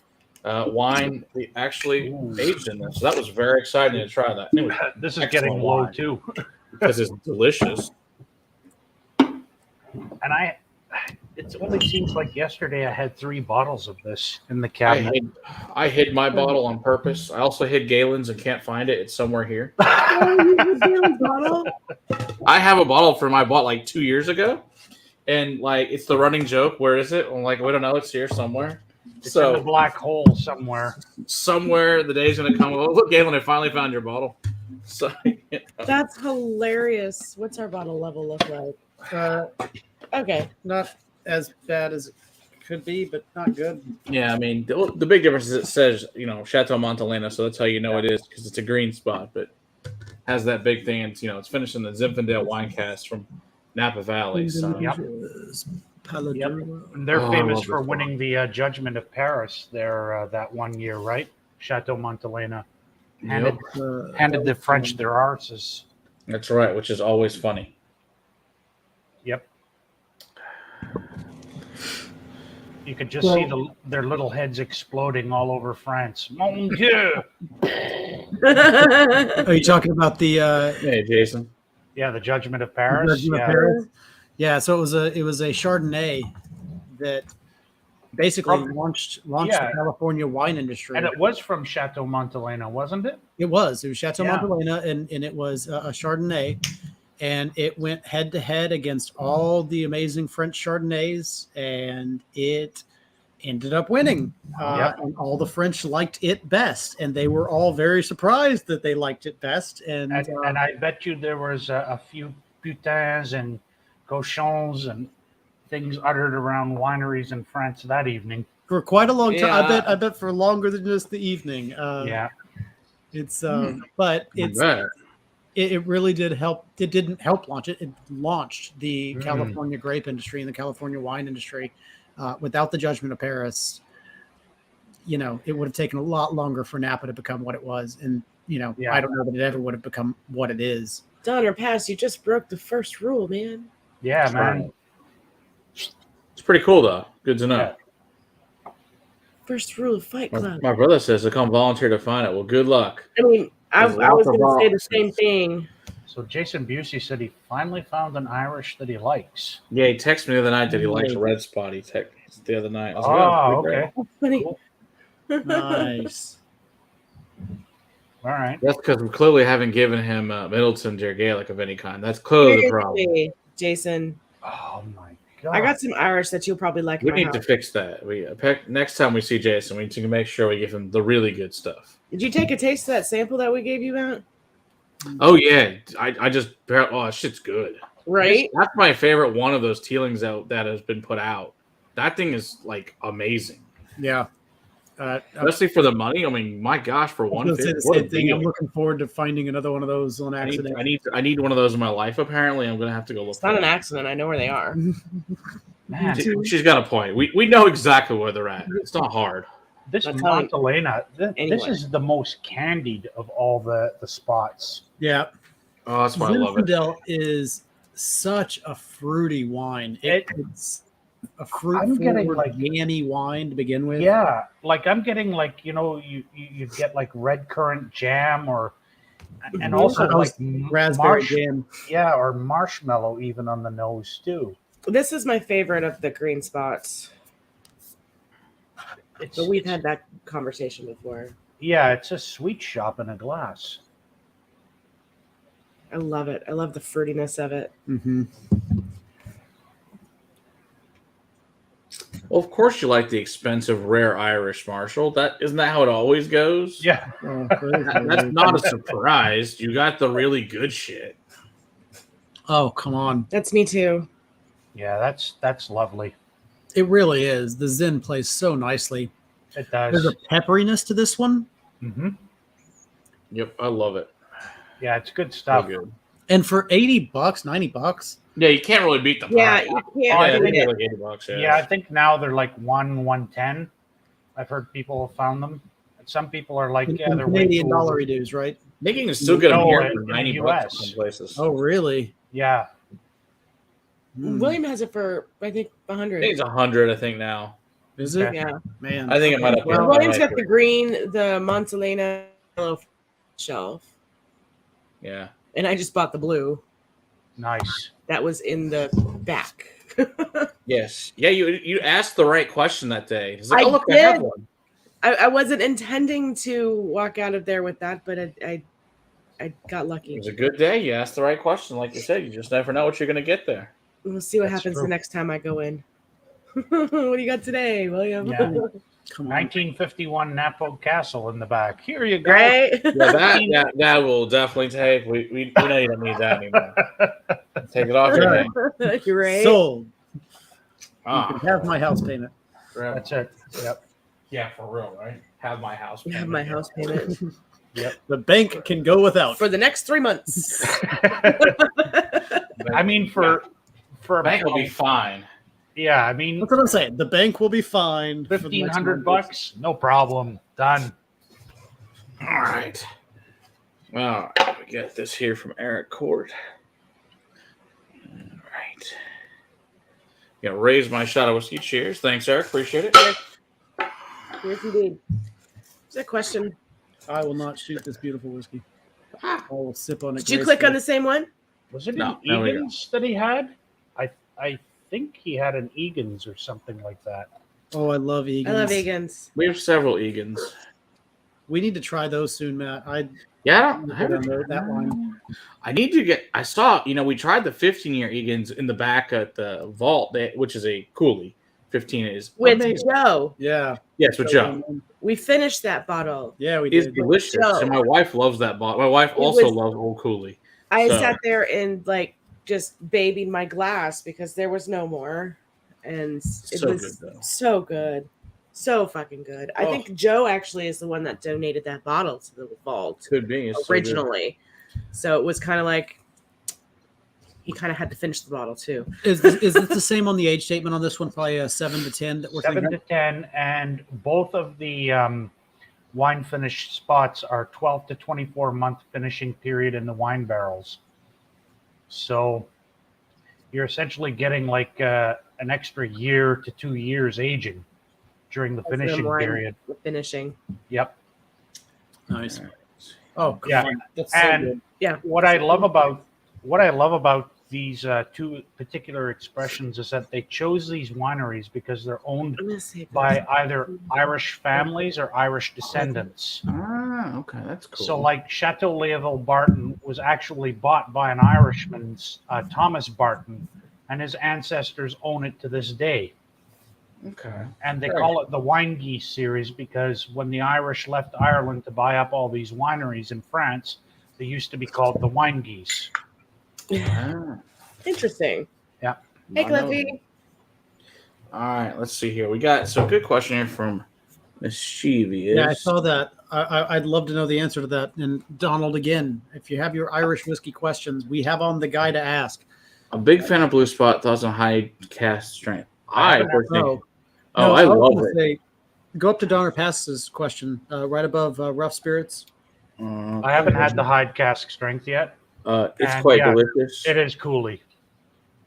wine actually aged in this. So that was very exciting to try that. And it was This is excellent getting low wine too. because it's delicious. And it only seems like yesterday I had 3 bottles of this in the cabinet. I hid my bottle on purpose. I also hid Galen's and can't find it. It's somewhere here. Bottle? I have a bottle from I bought like 2 years ago, and like it's the running joke. Where is it? I'm like, we don't know. It's here somewhere. It's in the black hole somewhere. Somewhere the day's gonna come. Oh, look, Galen, I finally found your bottle. So That's hilarious. What's our bottle level look like? Okay. Not as bad as it could be, but not good. yeah, I mean the big difference is it says Chateau Montelena, so that's how you know it is because it's a green spot, but has that big thing. And it's finished in the Zinfandel wine cast from Napa Valley. So Yep. And they're I famous love for this winning the Judgment of Paris there that one year, right? Chateau Montelena handed the French their arses. that's right, which is always funny. Yep. You could just see their little heads exploding all over France. Mon Dieu! Are you talking about the Hey, Jason. Yeah, the Judgment of Paris. Judgment of Paris? Yeah, so it was a Chardonnay that basically launched the California wine industry. And it was from Chateau Montelena, wasn't it? It was Chateau Yeah. Montelena, and it was a Chardonnay, and it went head to head against all the amazing French Chardonnays, and it ended up winning. And all the French liked it best, and they were all very surprised that they liked it best. And I bet you there was a few putains and cochons and things uttered around wineries in France that evening. for quite a long time, Yeah. I bet for longer than just the evening. Yeah. It's but it really did help. It didn't help launch it. It launched the California grape industry and the California wine industry. Without the Judgment of Paris, it would have taken a lot longer for Napa to become what it was. And, I don't know that it ever would have become what it is. Donner Pass, you just broke the first rule, man. Yeah, man. It's pretty cool though. Good to know. Yeah. First rule of Fight Club. My brother says to come volunteer to find it. Well, good luck. I mean, I There's was lots of going to say the boxes. same thing. So Jason Busey said he finally found an Irish that he likes. Yeah, he texted me the other night that he likes Red Spot. He texted me the other night. I was Oh, pretty okay. great. Funny. Nice. All right. That's because we clearly haven't given him Middleton or Gaelic of any kind. That's clearly the problem. Seriously, Jason, Oh my god. I got some Irish that you'll probably like. We in my need to house. fix that. Next time we see Jason, we need to make sure we give him the really good stuff. Did you take a taste of that sample that we gave you, Matt? Oh yeah, I just that shit's good. Right? That's my favorite one of those Teelings that has been put out. That thing is like amazing, Yeah. especially for the money. I mean, my gosh, for I was gonna say $150, the what a same thing. deal. I'm looking forward to finding another one of those on accident. I need one of those in my life. Apparently, I'm gonna have to go look. It's not for an it. accident. I know where they are. Man, She's got a point. We know exactly where they're at. It's not hard. this That's how it- Montelena, this Anyway. is the most candied of all the spots. Yeah. Oh, that's why I love it. Zinfandel is such a fruity wine. It's a I'm getting, fruit-forward, like- gammy wine to begin with. Yeah, like I'm getting like you get like red currant jam and also like raspberry jam. or marshmallow even on the nose too. This is my favorite of the green spots. But we've had that conversation before. Yeah, it's a sweet shop in a glass. I love it. I love the fruitiness of it. Mm-hmm. Well, of course you like the expensive, rare Irish Marshall. Isn't that how it always goes? Yeah, That's not a surprise. You got the really good shit. Oh, come on. That's me too. yeah, that's lovely. It really is. The Zin plays so nicely. It There's does. a pepperiness to this one. Mm-hmm. Yep, I love it. Yeah, it's good So stuff. good. And for $80, $90. Yeah, you can't really beat the Yeah, pint. you Yeah, can't I do think they're it. like $80. Yeah, I think now they're like 110. I've heard people have found them. Some people are like, In yeah, they're way Canadian too over. dollar dues, right? They can still get them No, here in for the $90 in US. some places. Oh, really? Yeah, Hmm. William has it for I think I 100. think it's 100. I think now. Is it? Okay. Yeah. Man. I think it might have Well, been. William's got the green, the Montelena yellow shelf, Yeah. and I just bought the blue. nice. That was in the back. Yes. Yeah. You asked the right question that day. It's like, I oh look, I have did. one. I wasn't intending to walk out of there with that, but I got It lucky. was a good day. You asked the right question, like you said. You just never know what you're gonna get there. We'll see what That's happens true. the next time I go in. What do you got today, William? Yeah. Come on. 1951 Napo Castle in the back. Here you go. Right? Yeah, that will definitely take. We know you don't need that anymore. Take it off your Right. hand. You're right. Sold. Ah, You can have my house payment. That's it. Yep. Yeah, for real, right? Have my house. You have my house payment The bank can go without. for the next 3 months. I mean, for Bank will be fine. yeah, I mean, That's what I'm saying. The bank will be fine. for the next $1,500 month. no problem. Done. All right. Well, we got this here from Eric Court. All right. Gonna raise my shot of whiskey. Cheers. Thanks, Eric. Appreciate it. Yes, indeed. Is that a question? I will not shoot this beautiful whiskey. I will sip on it. Did you click on the same one? Was it No, an there we go. Egan's that he had? I think he had an Egan's or something like that. Oh, I love Egan's. I love Egan's. We have several Egans. We need to try those soon, Matt. Yeah, Look I haven't. at that line. I need to get. I saw. We tried the 15-year Egans in the back at the vault, which is a Cooley. 15 is With amazing. Joe. Yeah. Yes, with Joe. We finished that bottle. Yeah, we It's did. delicious, Joe. and my wife loves that bottle. My wife It also was- loves Old Cooley. I So- sat there and just babied my glass because there was no more. And it So was good, though. so good. So fucking good. I Oh. think Joe actually is the one that donated that bottle to the vault Could be it's so good. originally. So it was kind of like he kind of had to finish the bottle too. Is it the same on the age statement on this one? Probably a 7 to 10 that we're 7 thinking. to 10, and both of the wine finished spots are 12 to 24 month finishing period in the wine barrels. So you're essentially getting like an extra year to 2 years aging during the That's the finishing wine. period. The finishing. Yep. Nice. Oh, come Yeah. on. That's so And good. what I love about these two particular expressions is that they chose these wineries because they're owned I'm gonna say by either Irish families or Irish descendants. Ah, okay, that's cool. So, like Chateau Leoville Barton was actually bought by an Irishman, Thomas Barton, and his ancestors own it to this day. okay, And they Right. call it the Wine Geese series because when the Irish left Ireland to buy up all these wineries in France, they used to be called the Wine Geese. Ah, Interesting. Hey, I know. Cliffy. All right, let's see here. We got so good question here from Mischievous. Yeah, I saw that. I'd love to know the answer to that. And Donald, again, if you have your Irish whiskey questions, we have on the guy to ask. A big fan of Blue Spot. Thoughts on high cask strength? I personally. No, I was love gonna it. say, go up to Donner Pass's question, right above Rough Spirits. I haven't had the Hyde Cask Strength yet. It's And, quite yeah, delicious. It is Cooley.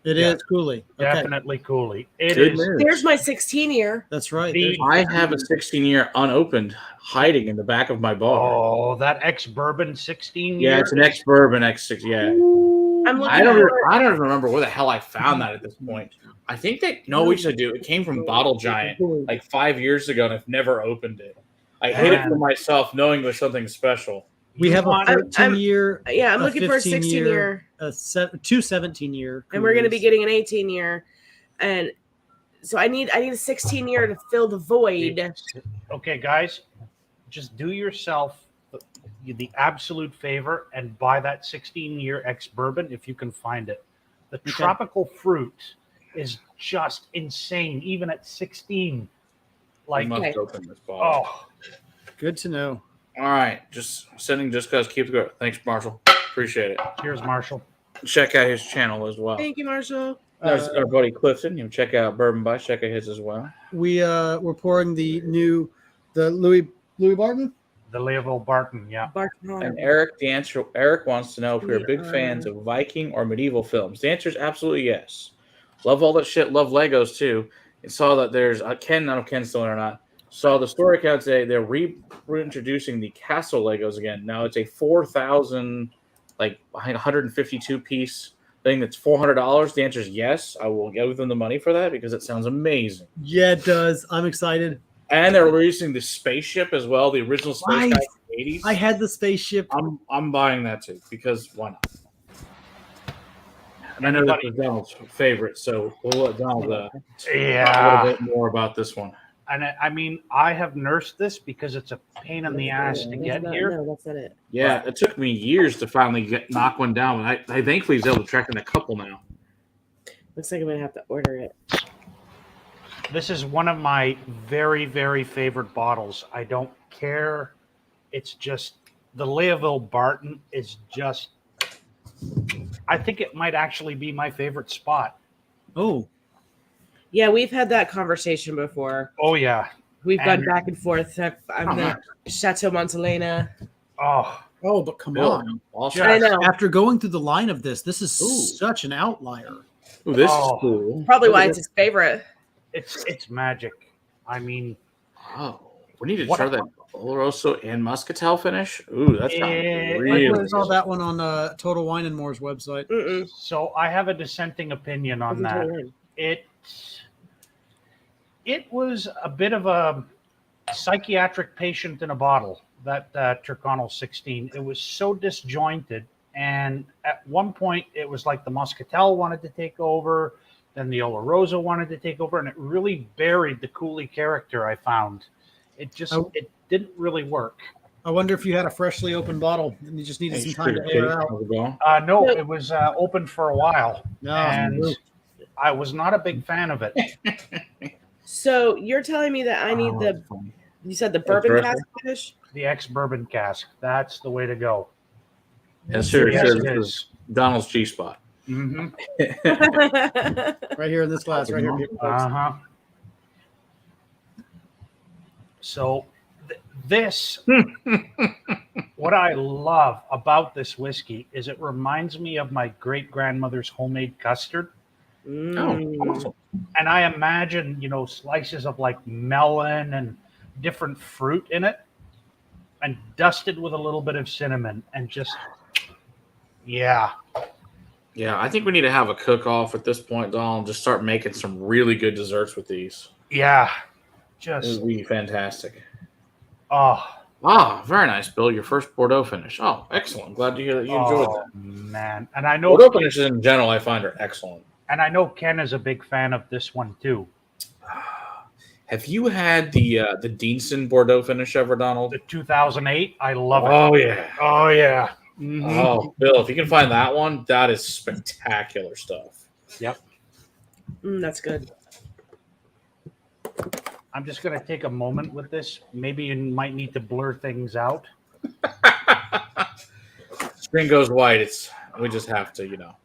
It Yeah. is Cooley. Okay, Definitely Cooley. It Good is. news. There's my 16 year. that's right. The- There's- I have a 16-year unopened hiding in the back of my bar. Oh, that ex-bourbon 16 Yeah, year. it's an ex-bourbon X6. Yeah, I'm looking I don't. for I don't even remember where the hell I found that at this point. I think that we should do. It came from Bottle Giant like 5 years ago, and I've never opened it. I hid it for myself, knowing it was something special. we have a want- 13-year, Yeah, I'm a looking for a 15 16 year. two 17-year. And we're going to be Cooley's. getting an 18 year. And so I need a 16 year to fill the void. Okay, guys, just do yourself the absolute favor and buy that 16-year ex-bourbon if you can find it. The tropical fruit is just insane, even at 16. I Like, must Okay. open this bottle. oh, Good to know. All right, just sending just because. Keep it going. Thanks, Marshall. Appreciate it. Cheers, Marshall. Check out his channel as well. Thank you, Marshall. There's our buddy Clifton. You know, check out Bourbon Bites. Check out his as well. We're pouring the Louis Barton. The Leoville Barton, yeah. And Eric wants to know if we're big fans of Viking or medieval films. The answer is absolutely yes. Love all that shit. Love Legos too. And saw that there's Ken. I don't know if Ken's still in or not. Saw the story account today. They're reintroducing the castle Legos again. Now it's a 4,000, like 152 piece thing that's $400. The answer is yes. I will give them the money for that because it sounds amazing. Yeah, it does. I'm excited. And they're releasing the spaceship as well, the original space guy from the 80s. I had the spaceship. I'm buying that too because why not? And I know that was Donald's favorite, so we'll let Donald talk a little bit more about this one. And I mean, I have nursed this because it's a pain in the ass to get here. No, that's not it. Yeah, it took me years to finally knock one down. I thankfully was able to track in a couple now. Looks like I'm gonna have to order it. This is one of my very, very favorite bottles. I don't care. It's just the Leoville Barton is just. I think it might actually be my favorite spot. Oh. Yeah, we've had that conversation before. Oh yeah, We've gone back and forth. I'm the Chateau Montelena. Oh, but come on. I know. After going through the line of this is such an outlier. Ooh, this is cool. Probably why it's his favorite. It's magic. I mean, we need to try that Oloroso and Muscatel finish. Ooh, that's really. I saw that one on Total Wine and More's website. So I have a dissenting opinion on that. It was a bit of a psychiatric patient in a bottle, that Turconnell 16. It was so disjointed. And at one point, it was like the Muscatel wanted to take over. Then the Oloroso wanted to take over. And it really buried the Cooley character, I found. It just it didn't really work. I wonder if you had a freshly opened bottle and you just needed some time to air out. No, it was open for a while. No. And I was not a big fan of it. So you're telling me that I need you said the bourbon cask finish? The ex-bourbon cask. That's the way to go. Yes, sure. Yes, it is. Donald's G-spot. Mm-hmm. Right here in this glass, right here. Uh-huh. So this, what I love about this whiskey is it reminds me of my great-grandmother's homemade custard. Awesome. And I imagine, slices of like melon and different fruit in it and dusted with a little bit of cinnamon and just, yeah. Yeah, I think we need to have a cook-off at this point, Donald, and just start making some really good desserts with these. Yeah. It would be fantastic. Oh, very nice, Bill. Your first Bordeaux finish. Oh, excellent. Glad to hear that you enjoyed that. Man. And I know Bordeaux finishes in general I find are excellent. And I know Ken is a big fan of this one too. Have you had the Deanson Bordeaux finish ever, Donald? The 2008? I love it. Oh, yeah. Oh, yeah. Mm-hmm. Oh, Bill, if you can find that one, that is spectacular stuff. Yep. That's good. I'm just going to take a moment with this. Maybe you might need to blur things out. Screen goes white. We just have to,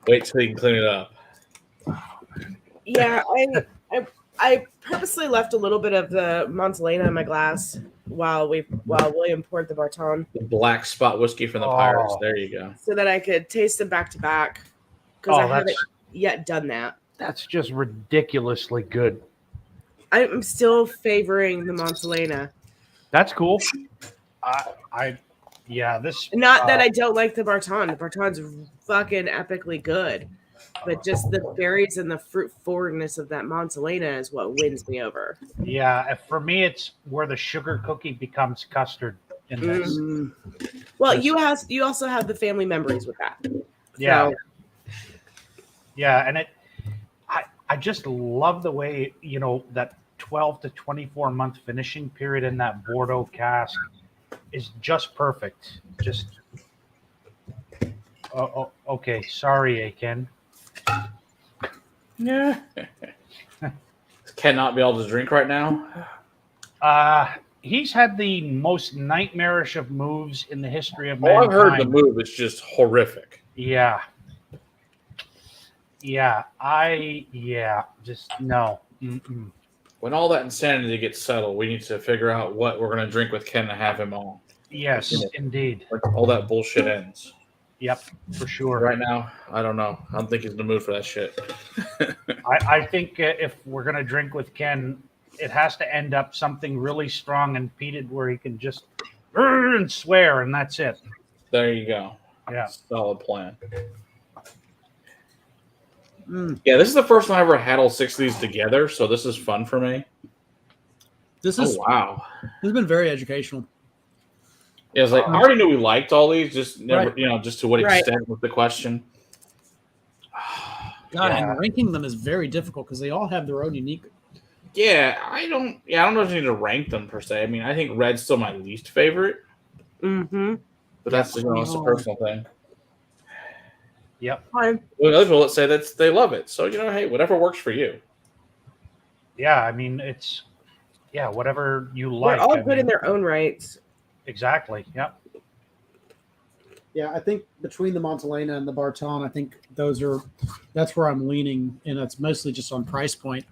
wait till you can clean it up. Yeah, I purposely left a little bit of the Montelena in my glass while William poured the Barton. The black spot whiskey from the Pirates. There you go. So that I could taste them back to back because I haven't yet done that. That's just ridiculously good. I'm still favoring the Montelena. That's cool. This. Not that I don't like the Barton. The Barton's fucking epically good. But just the berries and the fruit forwardness of that Montelena is what wins me over. Yeah, for me, it's where the sugar cookie becomes custard in this. Well, you also have the family memories with that. Yeah. So. Yeah, and I just love the way, that 12 to 24 month finishing period in that Bordeaux cask is just perfect. Just, okay. Sorry, Ken. Yeah. Cannot be able to drink right now. he's had the most nightmarish of moves in the history of Oh, I've mankind. heard the move is just horrific. Yeah. Just no. Mm-mm. When all that insanity gets settled, we need to figure out what we're going to drink with Ken to have him on. Yes, indeed. Like all that bullshit ends. Yep, for sure. Right now, I don't know. I don't think he's in the mood for that shit. I think if we're going to drink with Ken, it has to end up something really strong and peated where he can just and swear, and that's it. There you go. Yeah. Solid plan. Yeah, this is the first time I ever had all 6 of these together, so this is fun for me. Wow. This has been very educational. Yeah, it's like I already knew we liked all these, just never, Right. just to what Right. extent was the question. God, Yeah. and ranking them is very difficult because they all have their own unique. Yeah, I don't know if you need to rank them per se. I mean, I think red's still my least favorite, Mm-hmm. but that's it's a personal thing. Yep. Fine. Well, other people, let's say that they love it. So hey, whatever works for you. Yeah, I mean, it's whatever you They're like. all I good mean, in their own rights. exactly. Yep. Yeah, I think between the Montelena and the Barton, I think that's where I'm leaning, and it's mostly just on price point.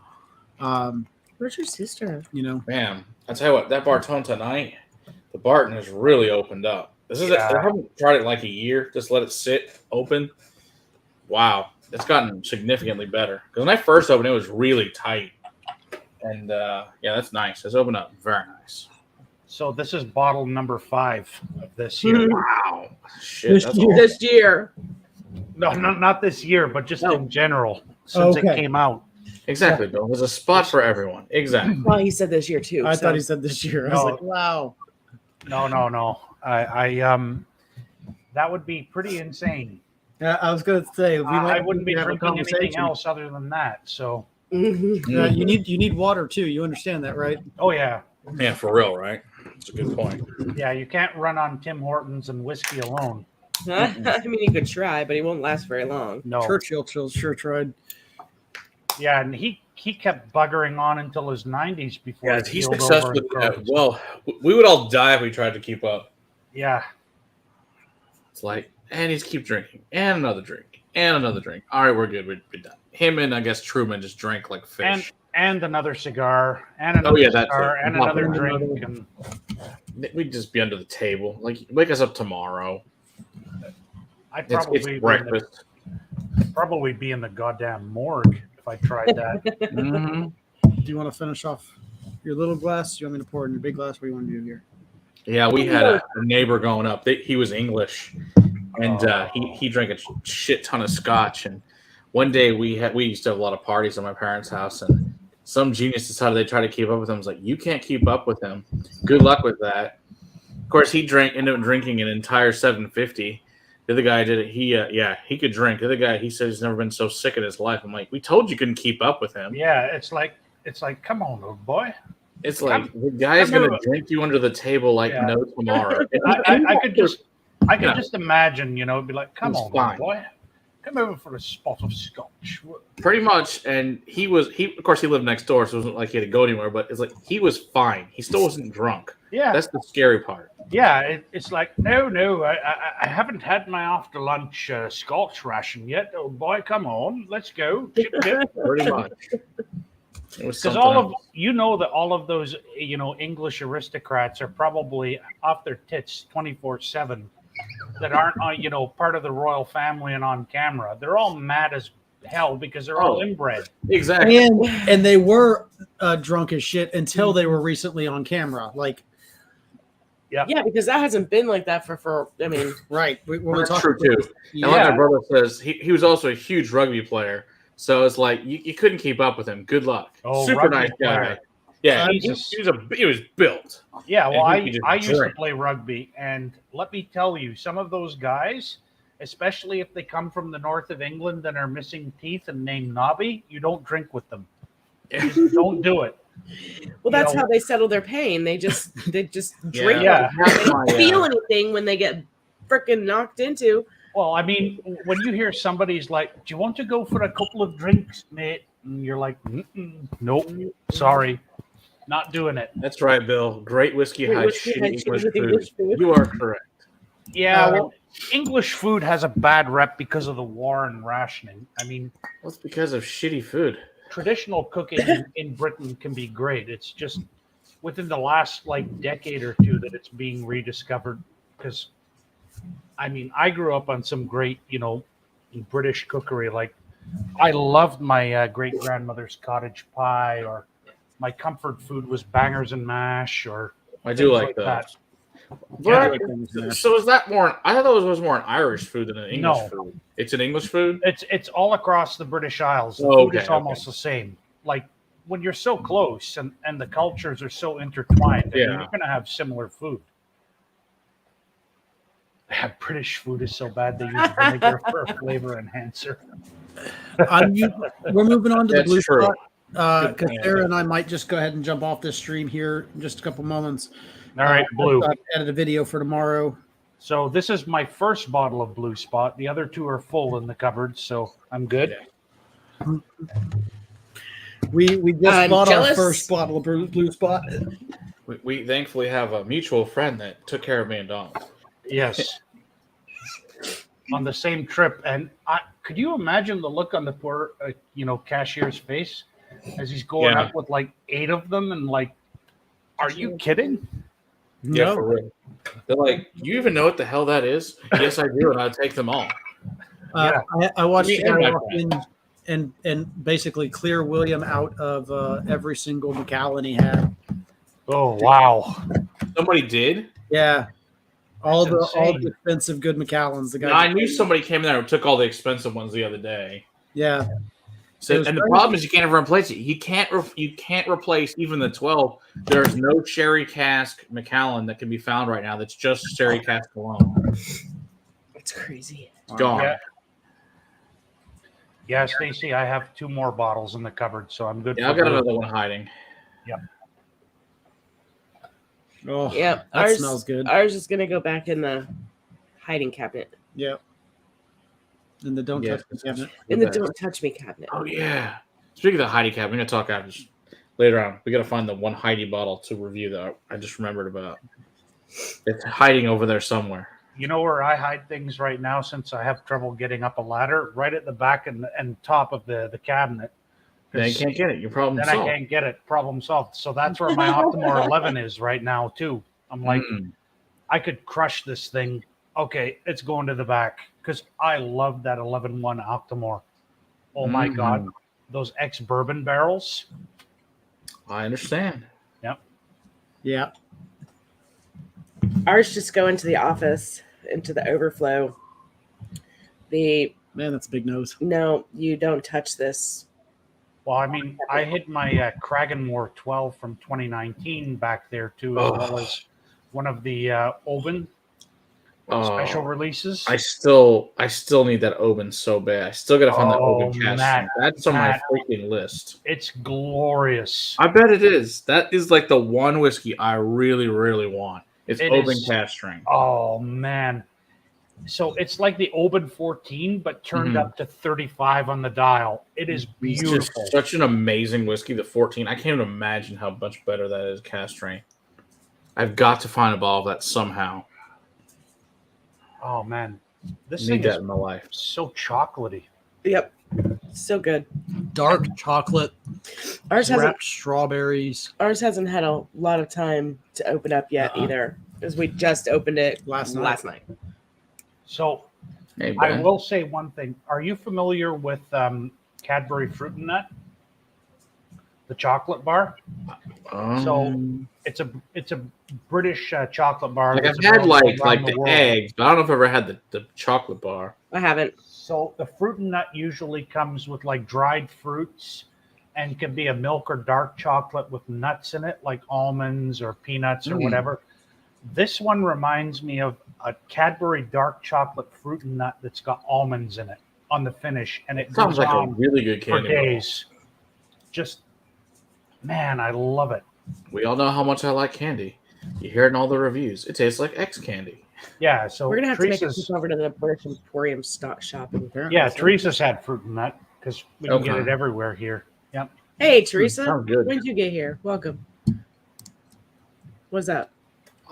Where's your sister? Man, I tell you what, that Barton tonight, the Barton has really opened up. This is I haven't tried it in like a year. Just let it sit open. Wow, it's gotten significantly better. Because when I first opened, it was really tight, and that's nice. It's opened up very nice. So this is bottle number 5 of this year. Wow, shit. That's This year. No, not this year, but just No. in general since it Okay. came out. exactly, Bill. There's a spot for everyone. Exactly. Well, he said this year too. I so- thought he said this year. I was No. like, wow. No. I that would be pretty insane. Yeah, I was going to say I wouldn't be have a drinking anything conversation. else other than that. So, Mhm. Yeah, you need water too. You understand that, right? oh yeah, Yeah, for real, right? That's a good point. yeah. You can't run on Tim Hortons and whiskey alone. I mean, he could try, but he won't last very long. No. Churchill sure tried. Yeah, and he kept buggering on until his 90s before Yeah, he he's keeled over successful. and broke. Well, we would all die if we tried to keep up. Yeah, It's like, and he's keep drinking, and another drink, and another drink. All right, we're good. We're done. Him and I guess Truman just drank like fish. and another cigar, and another yeah, that's cigar, it. and On top another of drink. And We'd just be under the table. Like, wake us up tomorrow. I'd It's breakfast. probably be in the goddamn morgue if I tried that. Mhm. Do you want to finish off your little glass? Do you want me to pour it in your big glass? What do you want to do here? Yeah, we had a neighbor going up. He was English, and he drank a shit ton of scotch. And one day we used to have a lot of parties at my parents' house, and some genius decided they try to keep up with him. I was like, you can't keep up with him. Good luck with that. Of course, he ended up drinking an entire 750. The other guy did it. He could drink. The other guy, he said he's never been so sick in his life. I'm like, we told you couldn't keep up with him. Yeah, it's like, come on, old boy. It's like the guy's gonna drink you under the table like Yeah. no tomorrow. I could just imagine, it'd be like, come It's on, fine. old boy, come over for a spot of scotch. Pretty much, and he of course he lived next door, so it wasn't like he had to go anywhere. But it's like he was fine. He still wasn't drunk. Yeah, That's the scary part. yeah. It's like, no, I haven't had my after lunch scotch ration yet, old boy. Come on, let's go. Pretty much. It was Because something else. that all of those English aristocrats are probably off their tits 24/7 that aren't part of the royal family and on camera. They're all mad as hell because they're all inbred. Exactly. And they were drunk as shit until they were recently on camera. Like, Yeah, because that hasn't been like that for I mean, right. When we That's talk true too. And like Yeah. my brother says, he was also a huge rugby player. So it's like you couldn't keep up with him. Good luck. Oh, Super rugby nice guy. player. Yeah, Jesus. he was built. Yeah, well, And he could just I used to drink. play rugby, and let me tell you, some of those guys, especially if they come from the north of England and are missing teeth and named Nobby, you don't drink with them. You just don't do it. well, that's know- how they settle their pain. They just drink. Yeah. They don't feel anything when they get freaking knocked into. Well, I mean, when you hear somebody's like, "Do you want to go for a couple of drinks, mate?" and you're like, "Nope, sorry." Not doing it. That's right, Bill. Great whiskey Great hides whiskey shitty hides English shitty food. English food. You are correct. Yeah, well, English food has a bad rep because of the war and rationing. I mean, Well, it's because of shitty food. traditional cooking in Britain can be great. It's just within the last like decade or two that it's being rediscovered. Because, I mean, I grew up on some great, British cookery. Like, I loved my great grandmother's cottage pie, or my comfort food was bangers and mash, or I do things like those. that. But, Yeah. so is that more? I thought it was more an Irish food than an English No. food. It's an English food. It's all across the British Isles. The Oh, food is okay, almost the same. Like when you're so close and the cultures are so intertwined, I mean, Yeah. you're going to have similar food. British food is so bad they use vinegar for a flavor enhancer. We're moving on to the That's blue true. spot because Sarah and I might just go ahead and jump off this stream here in just a couple moments. All right, blue. I've edit a video for tomorrow. So this is my first bottle of Blue Spot. The other two are full in the cupboard, so I'm good. We just I'm bought our jealous. first bottle of blue spot. We thankfully have a mutual friend that took care of me and Donald. Yes. On the same trip, and could you imagine the look on the poor, cashier's face as he's going Yeah. up with like 8 of them, and like, are you kidding? Yeah, No. for real. They're like, you even know what the hell that is? Yes, I do, and I'll take them all. Yeah. I watched Me the and guy my walk in and basically clear William out of every single Macallan he had. Oh wow! Somebody did. Yeah, all That's the insane. expensive good Macallans. The guy. I knew somebody came in there and took all the expensive ones the other day. Yeah, So, It was and the very- problem is you can't ever replace it. You can't replace even the 12. There's no sherry cask Macallan that can be found right now. That's just sherry cask alone. It's crazy. It's gone. Yeah. Yeah, Stacy, I have 2 more bottles in the cupboard, so I'm good. Yeah, I've got another one hiding. Oh, Yep. that smells good. Ours is gonna go back in the hiding cabinet. Yep. In the don't touch the cabinet. In the don't touch me cabinet. Oh yeah. Speaking of the Heidi cabinet, we're gonna talk after later on. We gotta find the one Heidi bottle to review that I just remembered about. It's hiding over there somewhere. You know where I hide things right now, since I have trouble getting up a ladder? Right at the back and top of the cabinet. Then you can't get it. Your problem Then solved. I can't get it. Problem solved. So that's where my Optimor 11 is right now too. I'm like, I could crush this thing. Okay, it's going to the back because I love that 11.1 Optimor. Oh my God, those ex-bourbon barrels. I understand. Yeah. Ours just go into the office, into the overflow. Man, that's a big nose. No, you don't touch this. Well, I mean, I hid my Kragenmore 12 from 2019 back there too, as well as one of the Oban special releases. I still need that Oban so bad. I still gotta find that Oh, Oban cast. Matt, That's on Matt. my freaking list. It's glorious. I bet it is. That is like the one whiskey I really, really want. It's It Oban is. Cask Strength. Oh man. So it's like the Oban 14, but turned up to 35 on the dial. It is It's beautiful. just such an amazing whiskey. The 14. I can't even imagine how much better that is. Cask Strength. I've got to find a bottle of that somehow. Oh man, this I need thing that is in my life. so chocolatey. Yep. So good. Dark chocolate, Ours hasn't wrapped strawberries. ours hasn't had a lot of time to open up yet either. Because we just opened it Last night. So Hey, I Ben. will say one thing. Are you familiar with Cadbury Fruit and Nut? The chocolate bar. It's a British chocolate bar. like I've that's had available like around the world. eggs, but I don't know if I've ever had the chocolate bar. I haven't. So the fruit and nut usually comes with like dried fruits and can be a milk or dark chocolate with nuts in it, like almonds or peanuts or whatever. This one reminds me of a Cadbury dark chocolate fruit and nut that's got almonds in it on the finish, and it Sounds goes like a on really good for candy bar. days. Just, man, I love it. We all know how much I like candy. You hear it in all the reviews. It tastes like X candy. Yeah, so We're gonna have to make a Teresa's, trip over to the British Emporium stock shop. yeah, Teresa's had fruit and nut because we can get Okay. it everywhere here. Yep. Hey Teresa, Sounds good. when did you get here? Welcome. What's that?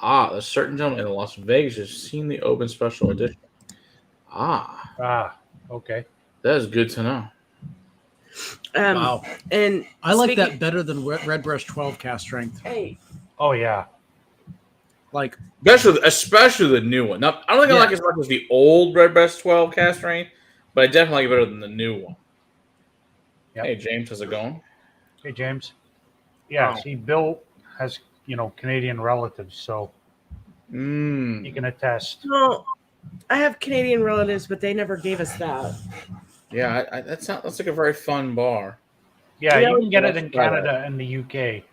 A certain gentleman in Las Vegas has seen the open special edition. Okay. That is good to know. Wow. And I like speaking- that better than Redbreast 12 Cask Strength. Hey, Oh yeah. Like, Especially the new one. Now, I don't think I like it as much as the old Redbreast 12 Cask Strength, but I definitely like it better than the new one. Yep. Hey, James, how's it going? Hey, James. Yeah. Wow. See, Bill has Canadian relatives, so he can attest. well, I have Canadian relatives, but they never gave us that. Yeah, that's like a very fun bar. Yeah, Yeah, you can get it let's in try Canada and the UK.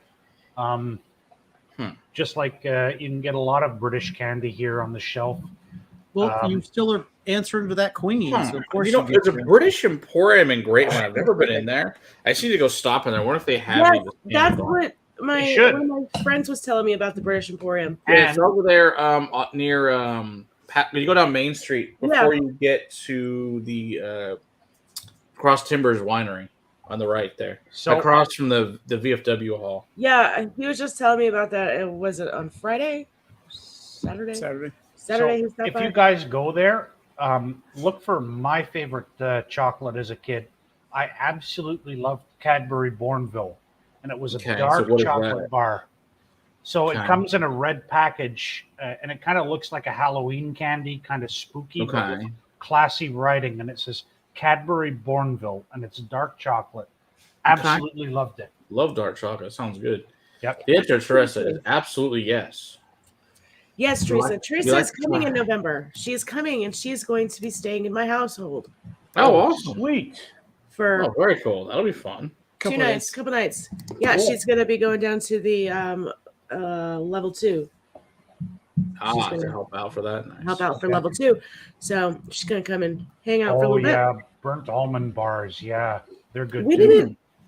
Just like you can get a lot of British candy here on the shelf. well, you still are answering to that queen. So of course you there's a get British Emporium in Great One. I've never been in there. I just need to go stop in there. I wonder if they have any of this candy That's bar. what They should. one of my friends was telling me about the British Emporium. Yeah, it's And- over there near you go down Main Street before you get to the Cross Timbers Winery on the right there. So Across from the VFW hall. Yeah, he was just telling me about that. Was it on Friday? Saturday? Saturday. Saturday he So stopped if by? you guys go there, look for my favorite chocolate as a kid. I absolutely loved Cadbury Bourneville, and it was a Okay, so dark what is chocolate that? bar. So Okay. it comes in a red package, and it kind of looks like a Halloween candy, kind of spooky, but with Okay. classy writing, and it says Cadbury Bourneville, and it's dark chocolate. Absolutely loved it. Love dark chocolate. Sounds good. Yep. The answer, Teresa, is absolutely yes. Yes, You Teresa. like- Teresa you like is coming to in try. November. She is coming, and she is going to be staying in my household Oh, awesome. Sweet. for Oh, very cool. That'll be fun. couple nights. Yeah, Cool. she's going to be going down to the level 2. She's To gonna help out for that. Nice. help out for Okay. level 2. So she's going to come and hang out for a Oh little bit. yeah, burnt almond bars. Yeah, they're good. We too.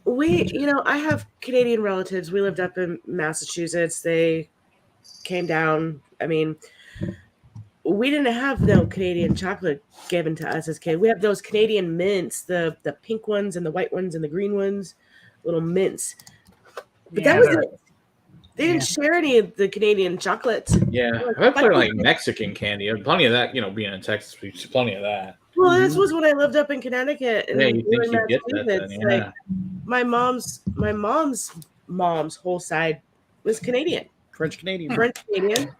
didn't. I have Canadian relatives. We lived up in Massachusetts. They came down. I mean, we didn't have no Canadian chocolate given to us as kids. We have those Canadian mints, the pink ones and the white ones and the green ones, little mints. But Yeah, that was they're- it. They didn't share any of the Canadian chocolates. Yeah. I've had plenty of, like Mexican candy. Plenty of that, being in Texas, we see plenty of that. Well, this was when I lived up in Connecticut. And Yeah, we you were think in you get that then, Massachusetts. yeah. Like, my mom's whole side was Canadian, French Canadian. French Canadian.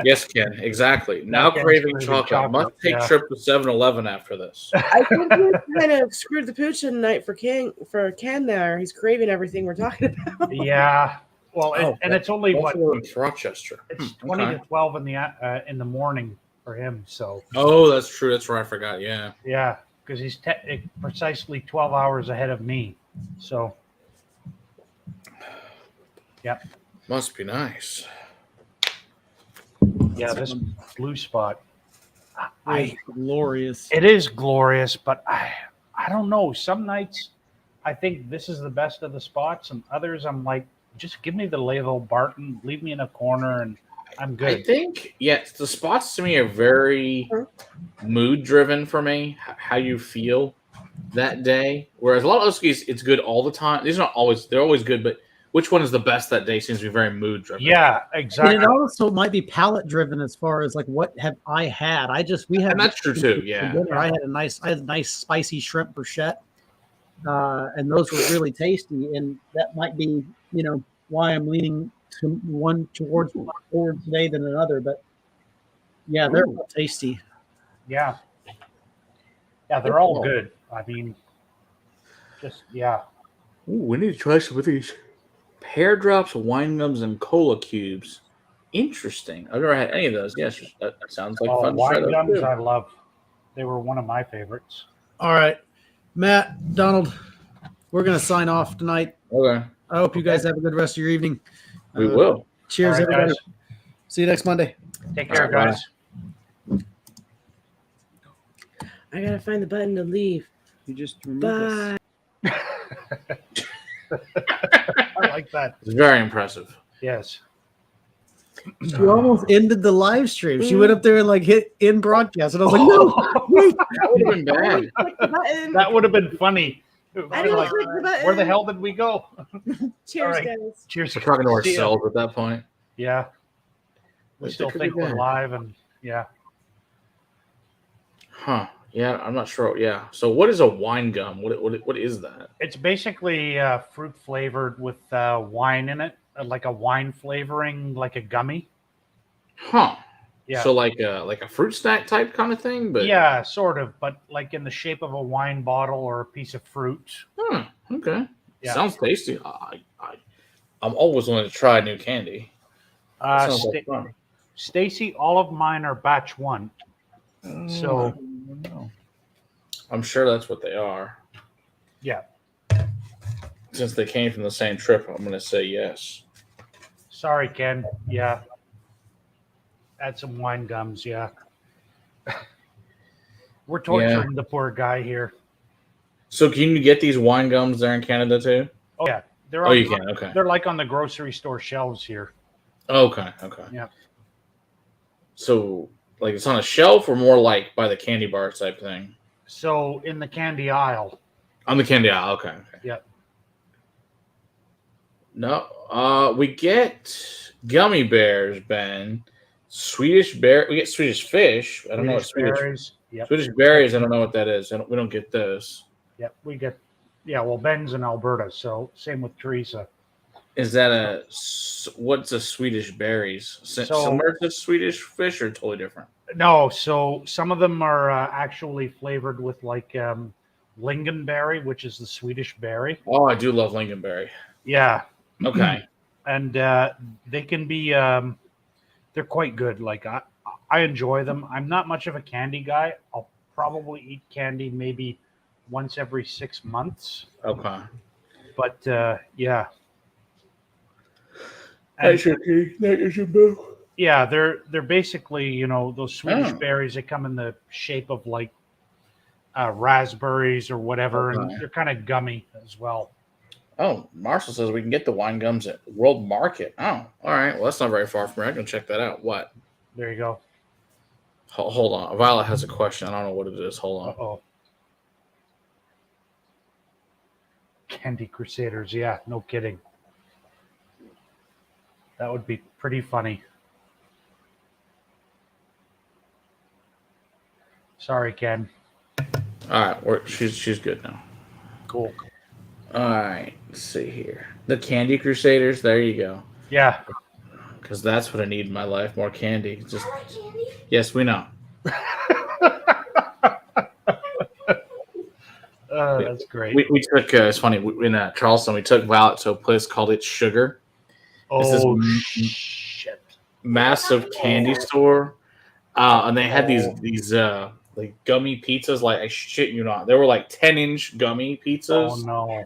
Yes, Ken, exactly. Now Ken's craving craving chocolate. chocolate, Must take yeah. trip to 7-Eleven after this. I think we kind of screwed the pooch tonight for Ken there. He's craving everything we're talking about. Yeah. Well, Oh, and it's only what Buffalo and Rochester. it's 20 Okay. to 12 in the morning for him. So Oh, that's true. That's right. I forgot. Yeah. yeah, because he's precisely 12 hours ahead of me. So yep. Must be nice. Yeah, this blue spot. Glorious. It is glorious, but I don't know. Some nights I think this is the best of the spots, and others I'm like, just give me the Leoville Barton, leave me in a corner, and I'm good. I think, yes, the spots to me are very mood driven for me, how you feel that day. Whereas a lot of whiskeys, it's good all the time. These are not always, they're always good, but which one is the best that day seems to be very mood driven. Yeah, And exactly. it also might be palate driven as far as like what have I had. We had And that's true too. for Yeah. dinner. I had a nice spicy shrimp bruschetta, and those were really tasty. And that might be why I'm leaning to one towards forward today than another. But yeah, they're all tasty. Yeah. Yeah, they're all good. I mean, just, yeah. Ooh, we need to try some of these pear drops, wine gums, and cola cubes. Interesting. I've never had any of those. Yes, that sounds like fun to try Wine those gums too. I love. They were one of my favorites. All right, Matt, Donald, we're gonna sign off tonight. Okay, I hope you guys have a good rest of your evening. we will. Cheers, All right, everybody. guys. See you next Monday. Take care, All right, guys. I gotta find the button to leave. You just remove Bye. I like that. It's very impressive. Yes. She almost ended the live stream. She went up there and like hit in broadcast, and I was like, "No, wait!" That would have been bad. Click the button. That would have been funny. I didn't Like, click the button. where the hell did we go? Cheers, All right. guys. Cheers. We're talking to See ya. ourselves at that point. Yeah. We Like, still that could be think we're bad. live, and yeah. Huh. Yeah, I'm not sure. Yeah. So what is a wine gum? What is that? It's basically fruit flavored with wine in it, like a wine flavoring, like a gummy. Huh. Yeah. So like a fruit snack type kind of thing, but Yeah, sort of, but like in the shape of a wine bottle or a piece of fruit. okay. Yeah. Sounds tasty. I'm always wanting to try new candy. That Uh, sounds like Sta- fun. Stacy, all of mine are batch one. So, I'm sure that's what they are. yeah. Since they came from the same trip, I'm going to say yes. Sorry, Ken. Yeah. Add some wine gums. Yeah. We're torturing the poor guy here. So can you get these wine gums there in Canada too? Oh, yeah. They're Oh, you can. Okay. They're like on the grocery store shelves here. Okay. Yeah. So like it's on a shelf or more like by the candy bar type thing? So in the candy aisle. On the candy aisle. Okay. Yeah. No, we get gummy bears, Ben. Swedish bear. We get Swedish fish. I don't know what Swedish berries. Yep. Swedish berries. I don't know what that is. We don't get those. Yep. We get. Yeah. Well, Ben's in Alberta, so same with Teresa. Is that what's a Swedish berries? Similar to Swedish fish or totally different? No. So some of them are actually flavored with like lingonberry, which is the Swedish berry. Oh, I do love lingonberry. Yeah. Okay. And they can be. They're quite good. Like I enjoy them. I'm not much of a candy guy. I'll probably eat candy maybe once every 6 months. Okay. But yeah. That's your boo. Yeah, they're basically, those Swedish berries that come in the shape of like raspberries or whatever, and they're kind of gummy as well. Oh, Marshall says we can get the wine gums at World Market. Oh, all right. Well, that's not very far from here. I can check that out. What? There you go. Hold on. Violet has a question. I don't know what it is. Hold on. Uh-oh. Candy Crusaders. Yeah, no kidding. That would be pretty funny. Sorry, Ken. All right. She's good now. Cool. All right. Let's see here. The Candy Crusaders. There you go. Yeah. Because that's what I need in my life. More candy. Just candy? Yes, we know. That's great. We took, it's funny, in Charleston, we took Violet to a place called It's Sugar. Oh, shit. Massive candy store. And they had these like gummy pizzas. Like, I shit you not. They were like 10-inch gummy pizzas. Oh, no.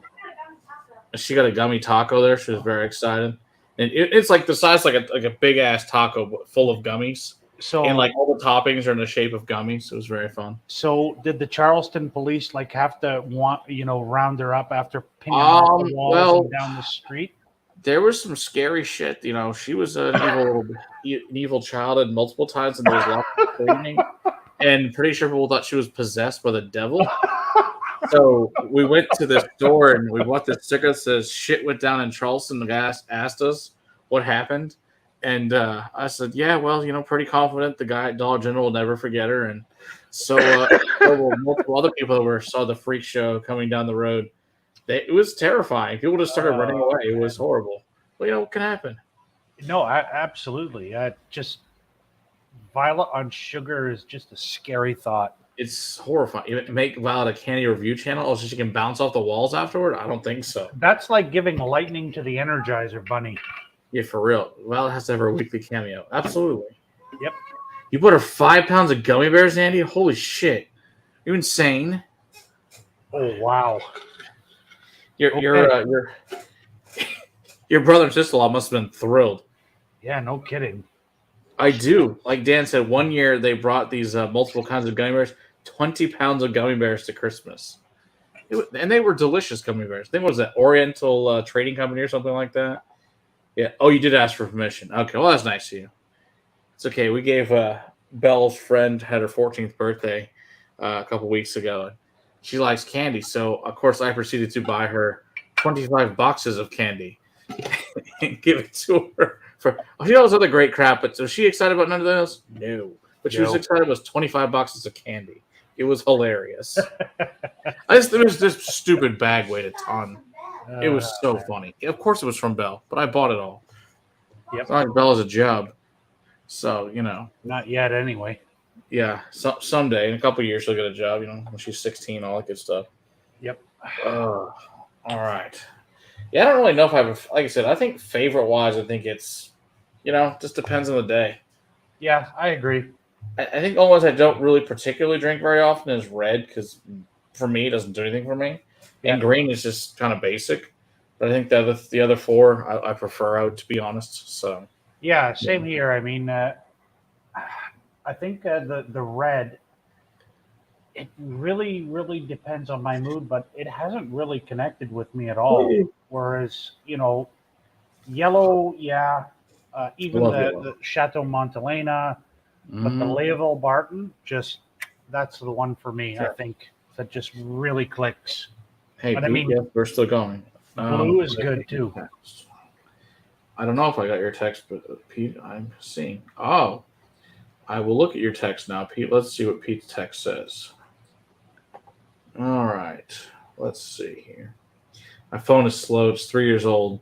She got a gummy taco there. She was very excited. And it's like the size like a big-ass taco full of gummies. And like all the toppings are in the shape of gummies. It was very fun. So did the Charleston police like have to round her up after pinning off the walls and down the street? There was some scary shit. She was an evil child and multiple times, and there was lots of screaming. And pretty sure people thought she was possessed by the devil. So we went to this store and we bought this sticker that says "Shit went down in Charleston." The guy asked us what happened. And I said, yeah, well, pretty confident the guy at Dollar General will never forget her. And so there were multiple other people that saw the freak show coming down the road. It was terrifying. People just started running away. It was horrible. Well, what can happen? No, absolutely. Just Violet on sugar is just a scary thought. It's horrifying. You make Violet a candy review channel so she can bounce off the walls afterward? I don't think so. That's like giving lightning to the Energizer Bunny. Yeah, for real. Violet has to have her weekly cameo. Absolutely. Yep. You put her 5 pounds of gummy bears, Andy? Holy shit. You're insane. Oh, wow. Your brother and sister-in-law must have been thrilled. Yeah, no kidding. I do. Like Dan said, one year they brought these multiple kinds of gummy bears, 20 pounds of gummy bears to Christmas. And they were delicious gummy bears. I think it was that Oriental Trading Company or something like that. Yeah. Oh, you did ask for permission. Okay. Well, that's nice of you. It's okay. We gave Belle's friend had her 14th birthday a couple weeks ago. She likes candy. So, of course, I proceeded to buy her 25 boxes of candy and give it to her She knows other great crap, but was she excited about none of those? No. But she was No. excited about 25 boxes of candy. It was hilarious. It was this stupid bag weighed a ton. It was so funny. Of course it was from Belle, but I bought it all. Yep. It's not like Belle has a job. So, Not yet, anyway. yeah, someday, in a couple of years, she'll get a job, when she's 16, all that good stuff. Yep. All right. Yeah, I don't really know if I have, like I said, I think favorite-wise, I think it's, just depends on the day. Yeah, I agree. I think almost I don't really particularly drink very often is red because for me, it doesn't do anything for me. Yeah. And green is just kind of basic. But I think the other four I prefer out, to be honest. So Yeah, same here. I mean, I think the red, it really, really depends on my mood, but it hasn't really connected with me at all. Whereas, yellow, yeah, even the Chateau Montelena, but the Leoville Barton, that's the one for me. Sure. I think that just really clicks. Hey, but Pete, I mean, yeah, we're still going. Blue is good too. I don't know if I got your text, but Pete, I'm seeing. Oh, I will look at your text now, Pete. Let's see what Pete's text says. All right, let's see here. My phone is slow. It's 3 years old.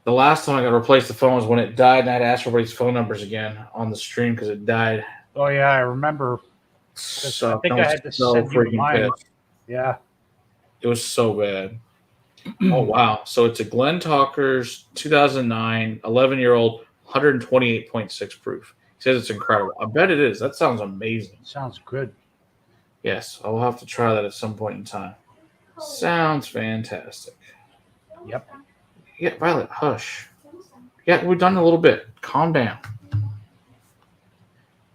The last time I got to replace the phone was when it died, and I had to ask everybody's phone numbers again on the stream because it died. Oh yeah, I remember. So I think I had to send you mine. Yeah, it was so bad. Oh wow! So it's a Glen Talker's 2009 11-year-old, 128.6 proof. He says it's incredible. I bet it is. That sounds amazing. Sounds good. Yes, I'll have to try that at some point in time. Sounds fantastic. Yep. Yeah, Violet, hush. Yeah, we've done a little bit. Calm down.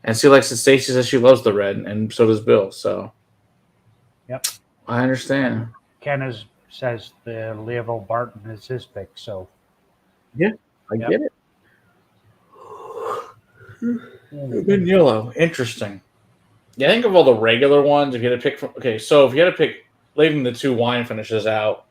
And she likes it. Stacy says she loves the red, and so does Bill. So, yep, I understand. Ken says the Leoville Barton is his pick. So, yeah, I get it. Good yellow, interesting. Yeah, I think of all the regular ones. If you had to pick from, so if you had to pick, leaving the two wine finishes out,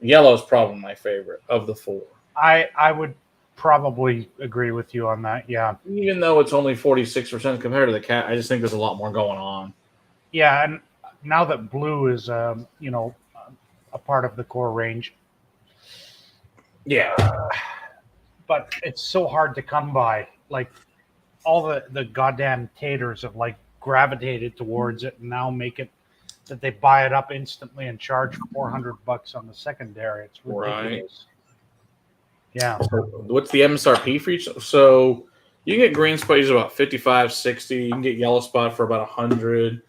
yellow is probably my favorite of the four. I would probably agree with you on that. Yeah, even though it's only 46% compared to the cat, I just think there's a lot more going on. Yeah, and now that blue is a part of the core range. Yeah, but it's so hard to come by. Like all the goddamn taters have gravitated towards it and now make it that they buy it up instantly and charge $400 on the secondary. It's ridiculous. Right. Yeah. So what's the MSRP for each? So you can get green spot usually about 55, 60. You can get yellow spot for about 100. You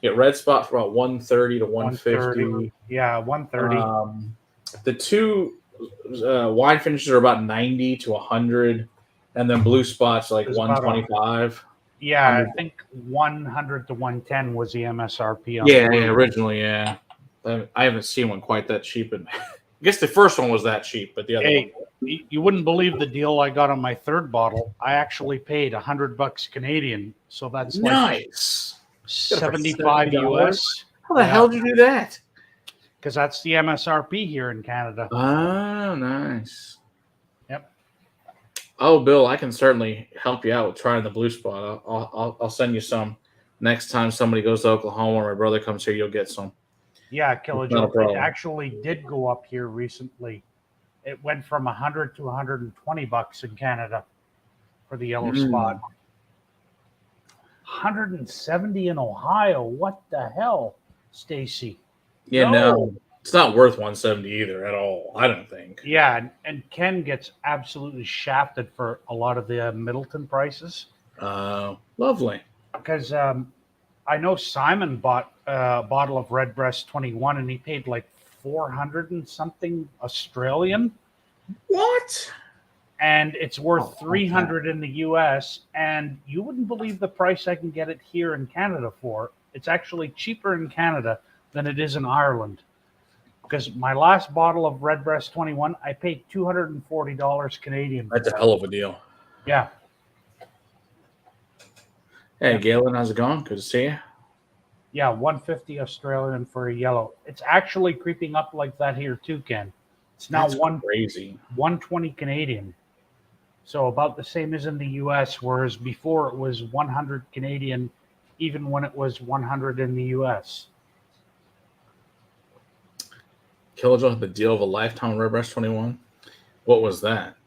get red spot for about 130 to 150. Yeah, 130. The two wine finishes are about 90 to 100, and then blue spots like 125. Yeah, I think 100 to 110 was the MSRP. Yeah, originally, yeah. I haven't seen one quite that cheap. And I guess the first one was that cheap, but the other one. You wouldn't believe the deal I got on my third bottle. I actually paid $100 Canadian, so that's nice. 75 US. How the hell did you do that? Because that's the MSRP here in Canada. Oh, nice. Yep. Oh, Bill, I can certainly help you out with trying the blue spot. I'll send you some next time somebody goes to Oklahoma or my brother comes here. You'll get some. Yeah, Killajoe. It actually did go up here recently. It went from $100 to $120 in Canada for the yellow spot. 170 in Ohio. What the hell, Stacy? Yeah, no, it's not worth 170 either at all. I don't think. Yeah, and Ken gets absolutely shafted for a lot of the Middleton prices. Lovely. Because I know Simon bought a bottle of Redbreast 21, and he paid like 400 and something Australian. What? And it's worth 300 in the US, and you wouldn't believe the price I can get it here in Canada for. It's actually cheaper in Canada than it is in Ireland. Because my last bottle of Redbreast 21, I paid $240 Canadian. That's a hell of a deal. Yeah. Hey, Galen, how's it going? Good to see you. Yeah, 150 Australian for a yellow. It's actually creeping up like that here too, Ken. It's now crazy. 120 Canadian. So about the same as in the US, whereas before it was 100 Canadian, even when it was 100 in the US. Kilojoe had the deal of a lifetime Redbreast 21. What was that?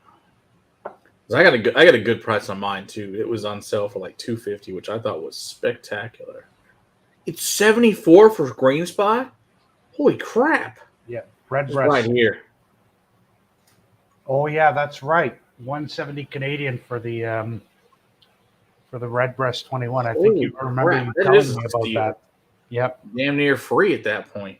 'Cause I got a good price on mine too. It was on sale for like $250, which I thought was spectacular. It's 74 for Green Spot. Holy crap! Yeah, It's Redbreast. right here. Oh yeah, that's right. 170 Canadian for the Redbreast 21. I think you Holy remember crap, you that telling is a me about steal. that. Yep, Damn near free at that point.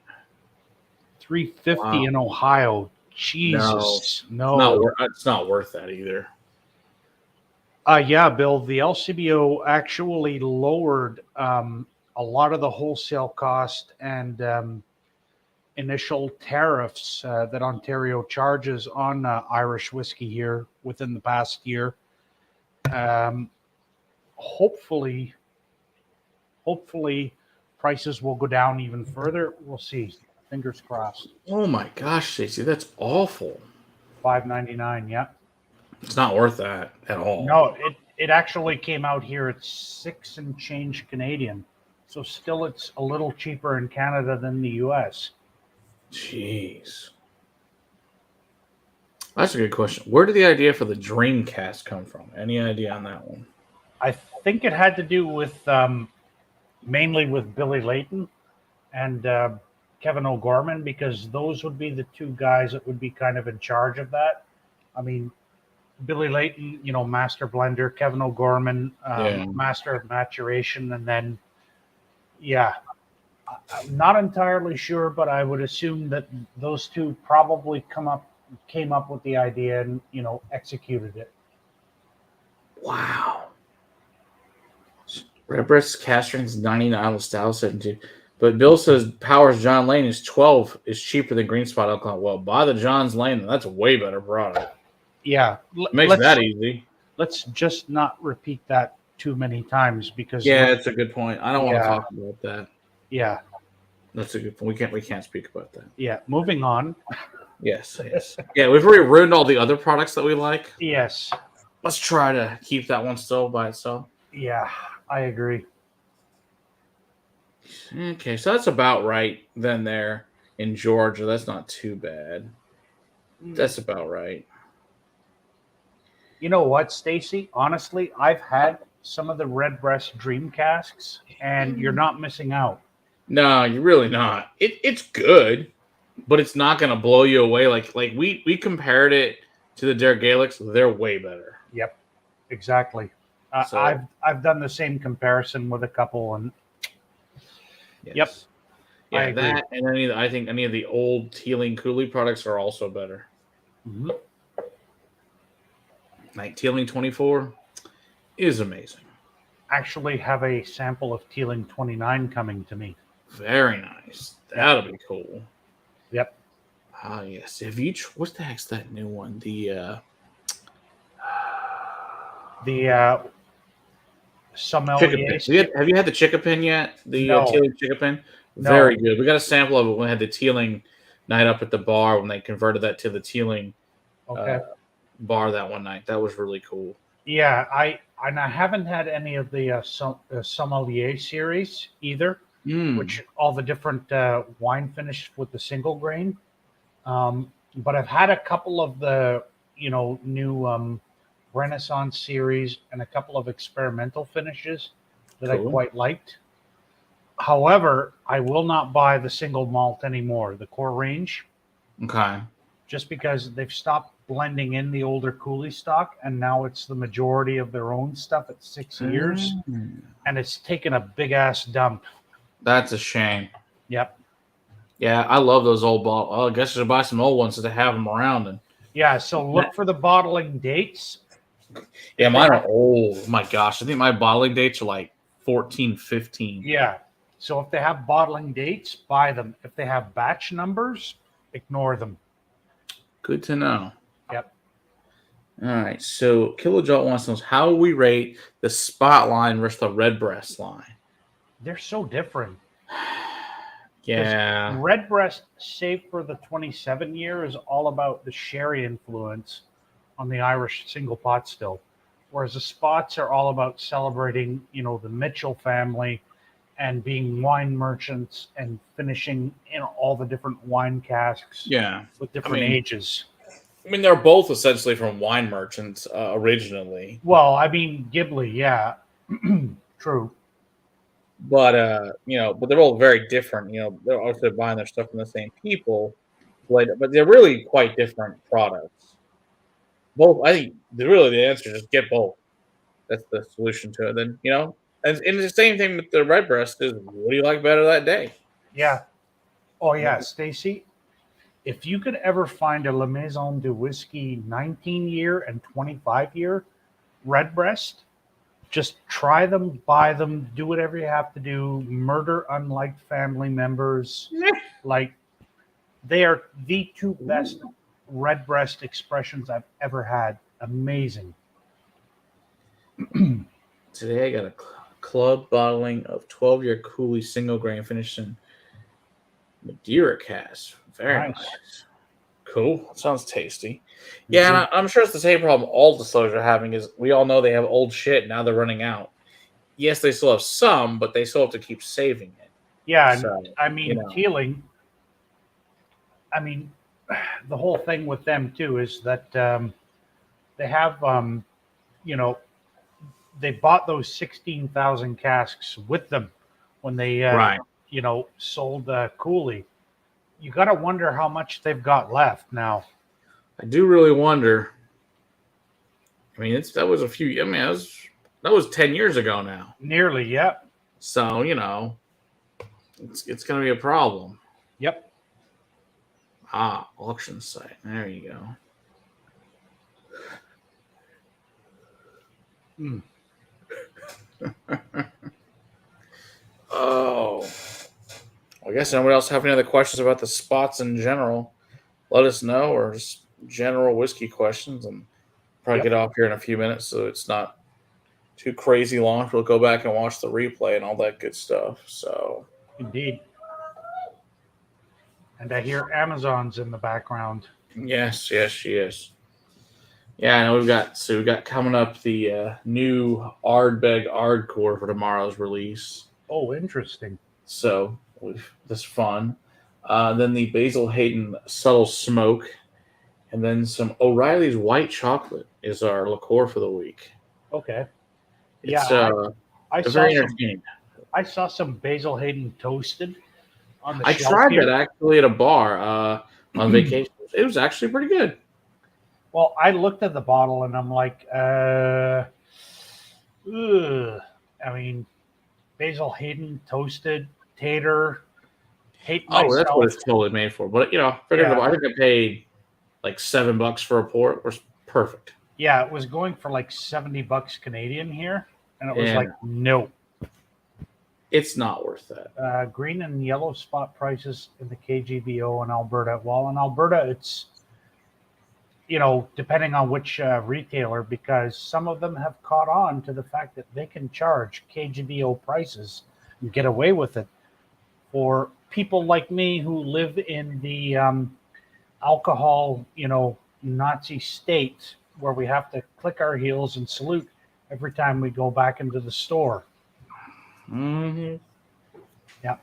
350 Wow. in Ohio. Jesus, no. It's not worth that either. Yeah, Bill. The LCBO actually lowered a lot of the wholesale cost and initial tariffs that Ontario charges on Irish whiskey here within the past year. Hopefully, prices will go down even further. We'll see. Fingers crossed. Oh my gosh, Stacey, that's awful. $5.99. Yeah. It's not worth that at all. No, it actually came out here at 6 and change Canadian. So still it's a little cheaper in Canada than the US. Jeez. That's a good question. Where did the idea for the Dream Cast come from? Any idea on that one? I think it had to do with mainly with Billy Layton and Kevin O'Gorman, because those would be the two guys that would be kind of in charge of that. I mean, Billy Layton, master blender, Kevin O'Gorman, master of maturation, and then, yeah, I'm not entirely sure, but I would assume that those two probably came up with the idea and executed it. Wow. Redbreast Cask Strength 99 style 72. But Bill says Powers John Lane is 12 is cheaper than Green Spot alcohol. Well, buy the John's Lane. That's a way better product. Yeah. Makes that easy. Let's just not repeat that too many times because it's a good point. I don't want to talk about that. Yeah. That's a good point. We can't speak about that. Yeah. Moving on. Yes. Yeah, we've already ruined all the other products that we like. Yes. Let's try to keep that one still by itself. Yeah, I agree. Okay, so that's about right then there in Georgia. That's not too bad. That's about right. You know what, Stacy? Honestly, I've had some of the Redbreast Dream Casks, and you're not missing out. No, you're really not. It's good, but it's not going to blow you away. Like we compared it to the Derek Gaelics. They're way better. Yep, exactly. So, I've done the same comparison with a couple, and yes. Yep, yeah, I agree. That and I think any of the old Teeling Cooley products are also better. Mm-hmm. Like Teeling 24 is amazing. Actually, have a sample of Teeling 29 coming to me. Very nice. That'll be cool. Yep. Ah, yes. Have you? What the heck's that new one? The sommelier. Have you had the Chickapin yet? The No. Teeling Chickapin? No. Very good. We got a sample of it when we had the Teeling night up at the bar when they converted that to the Teeling bar that one night. That was really cool. Yeah, I haven't had any of the sommelier series either, which all the different wine finished with the single grain. But I've had a couple of the new Renaissance series and a couple of experimental finishes that I quite liked. However, I will not buy the single malt anymore, the core range. Okay. Just because they've stopped blending in the older Cooley stock, and now it's the majority of their own stuff at 6 years, and it's taken a big ass dump. That's a shame. Yep. Yeah, I love those old bottles. I guess I should buy some old ones so they have them around. And yeah, so look for the bottling dates. yeah, mine are old. My gosh, I think my bottling dates are like 14, 15. Yeah. So if they have bottling dates, buy them. If they have batch numbers, ignore them. Good to know. Yep. All right. So Kilojolt wants to know how we rate the Spot line versus the Redbreast line. They're so different. Yeah. Redbreast, save for the 27 year, is all about the sherry influence, on the Irish single pot still, whereas the Spots are all about celebrating, the Mitchell family and being wine merchants and finishing in all the different wine casks Yeah. with different ages. I mean, they're both essentially from wine merchants originally. Well, I mean, Ghibli, yeah. True. But but they're all very different. They're also buying their stuff from the same people, but they're really quite different products. Both, I think, the answer is just get both. That's the solution to it. Then and the same thing with the Redbreast is, what do you like better that day? Yeah. Oh yeah, Stacy. If you could ever find a La Maison de Whiskey 19-year and 25-year Redbreast, just try them, buy them, do whatever you have to do. Murder unliked family members. Like, they are the two best Redbreast expressions I've ever had. Amazing. Today I got a club bottling of 12-year Cooley single grain finished in Madeira cask. Very nice. Cool. Sounds tasty. Yeah, and I'm sure it's the same problem all distillers are having. Is we all know they have old shit, now they're running out. Yes, they still have some, but they still have to keep saving it. Yeah, so, I mean, Teeling. I mean, the whole thing with them too is that they have, they bought those 16,000 casks with them when they, sold Cooley. You got to wonder how much they've got left now. I do really wonder. I mean, that was that was 10 years ago now. Nearly, yeah. So, it's going to be a problem. Yep. Auction site. There you go. Oh. I guess anybody else have any other questions about the Spots in general? Let us know, or just general whiskey questions, and probably get off here in a few minutes so it's not too crazy long. We'll go back and watch the replay and all that good stuff. So, indeed. And I hear Amazon's in the background. Yes, she is. Yeah, I know we got coming up the new Ardbeg Ardcore for tomorrow's release. Oh, interesting. So this fun. Then the Basil Hayden Subtle Smoke, and then some O'Reilly's White Chocolate is our liqueur for the week. Okay. It's, I very entertaining. I saw some Basil Hayden toasted on the I shelf tried here. that actually at a bar on vacation. It was actually pretty good. Well, I looked at the bottle and I'm like, I mean, Basil Hayden toasted tater. Hate myself. Oh, that's what it's totally made for. But I think I paid like $7 for a pour. It was perfect. Yeah, it was going for like $70 Canadian here, and it was like, no. It's not worth that. Green and yellow spot prices in the KGBO in Alberta. Well, in Alberta, it's, depending on which retailer, because some of them have caught on to the fact that they can charge KGBO prices and get away with it. For people like me who live in the alcohol, Nazi state where we have to click our heels and salute every time we go back into the store. Mm-hmm. Yeah.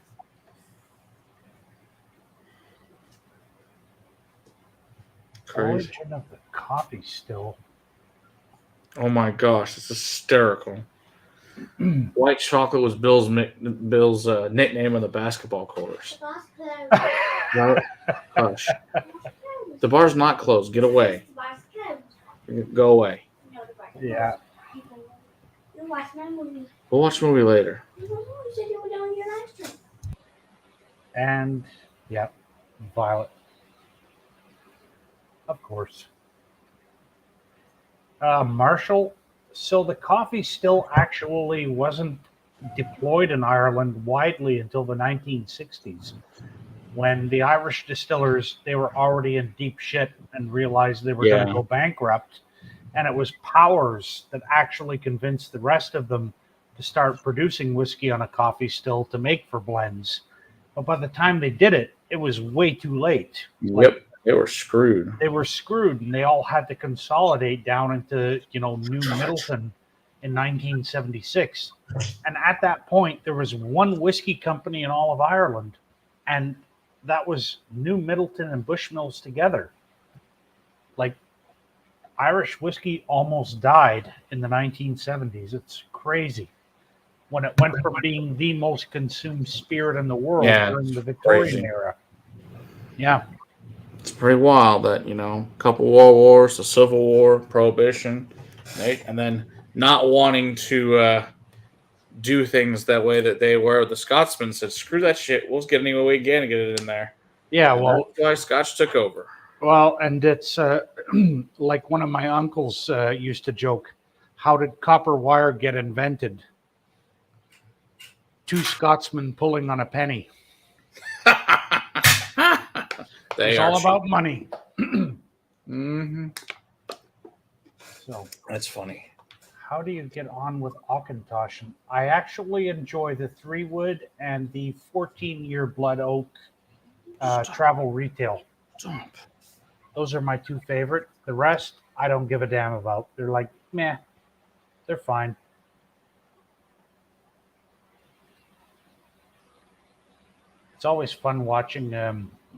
Crazy. Origin of the coffee still. Oh my gosh, it's hysterical. White Chocolate was Bill's nickname on the basketball courts. Hush. The bar's not closed. Get away. Go away. Yeah. We'll watch the movie later. And, yeah, Violet. Of course. Marshall, so the coffee still actually wasn't deployed in Ireland widely until the 1960s, when the Irish distillers, they were already in deep shit and realized they were going to go bankrupt. And it was Powers that actually convinced the rest of them to start producing whiskey on a coffee still to make for blends. But by the time they did it, it was way too late. Yep. They were screwed. They were screwed, and they all had to consolidate down into New Middleton in 1976. And at that point, there was one whiskey company in all of Ireland, and that was New Middleton and Bushmills together. Like, Irish whiskey almost died in the 1970s. It's crazy. When it went from being the most consumed spirit in the world during the Victorian era. Yeah. It's pretty wild that, a couple world wars, the Civil War, Prohibition, right? And then not wanting to do things that way that they were. The Scotsmen said, screw that shit. We'll get any way we can to get it in there. Yeah, and well, that's why Scotch took over. Well, and it's like one of my uncles used to joke, how did copper wire get invented? 2 Scotsmen pulling on a penny. It's all about money. Mm-hmm. So that's funny. How do you get on with Auchentoshan? I actually enjoy the 3-wood and the 14-year blood oak travel retail. Stop. Those are my 2 favorite. The rest, I don't give a damn about. They're like, meh. They're fine. It's always fun watching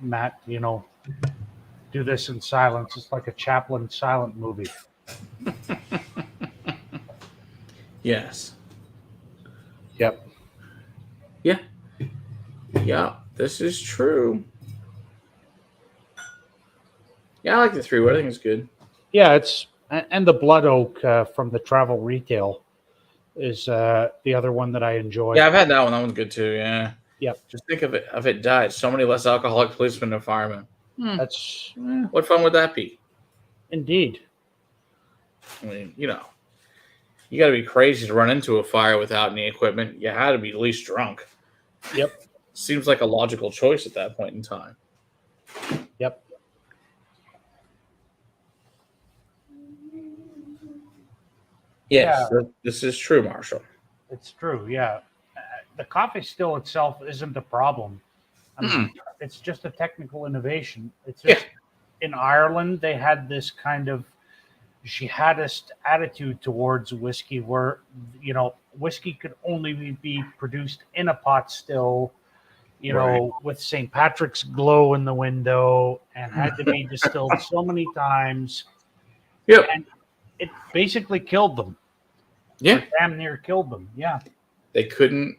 Matt, do this in silence. It's like a Chaplin silent movie. Yes. Yep. Yeah. Yeah, this is true. Yeah, I like the 3-wood. I think it's good. Yeah, and the blood oak from the travel retail is the other one that I enjoy. Yeah, I've had that one. That one's good too. Yeah. Yep. Just think of it. If it died, so many less alcoholic policemen and firemen. That's What fun would that be? indeed. I mean, you got to be crazy to run into a fire without any equipment. You had to be at least drunk. Yep. Seems like a logical choice at that point in time. Yep. Yes, this is true, Marshall. It's true. Yeah. The coffee still itself isn't a problem. I mean, it's just a technical innovation. It's just in Ireland, they had this kind of jihadist attitude towards whiskey where, whiskey could only be produced in a pot still, with St. Patrick's glow in the window and had to be distilled so many times. Yep. And it basically killed them. Yeah. Or damn near killed them. Yeah. They couldn't,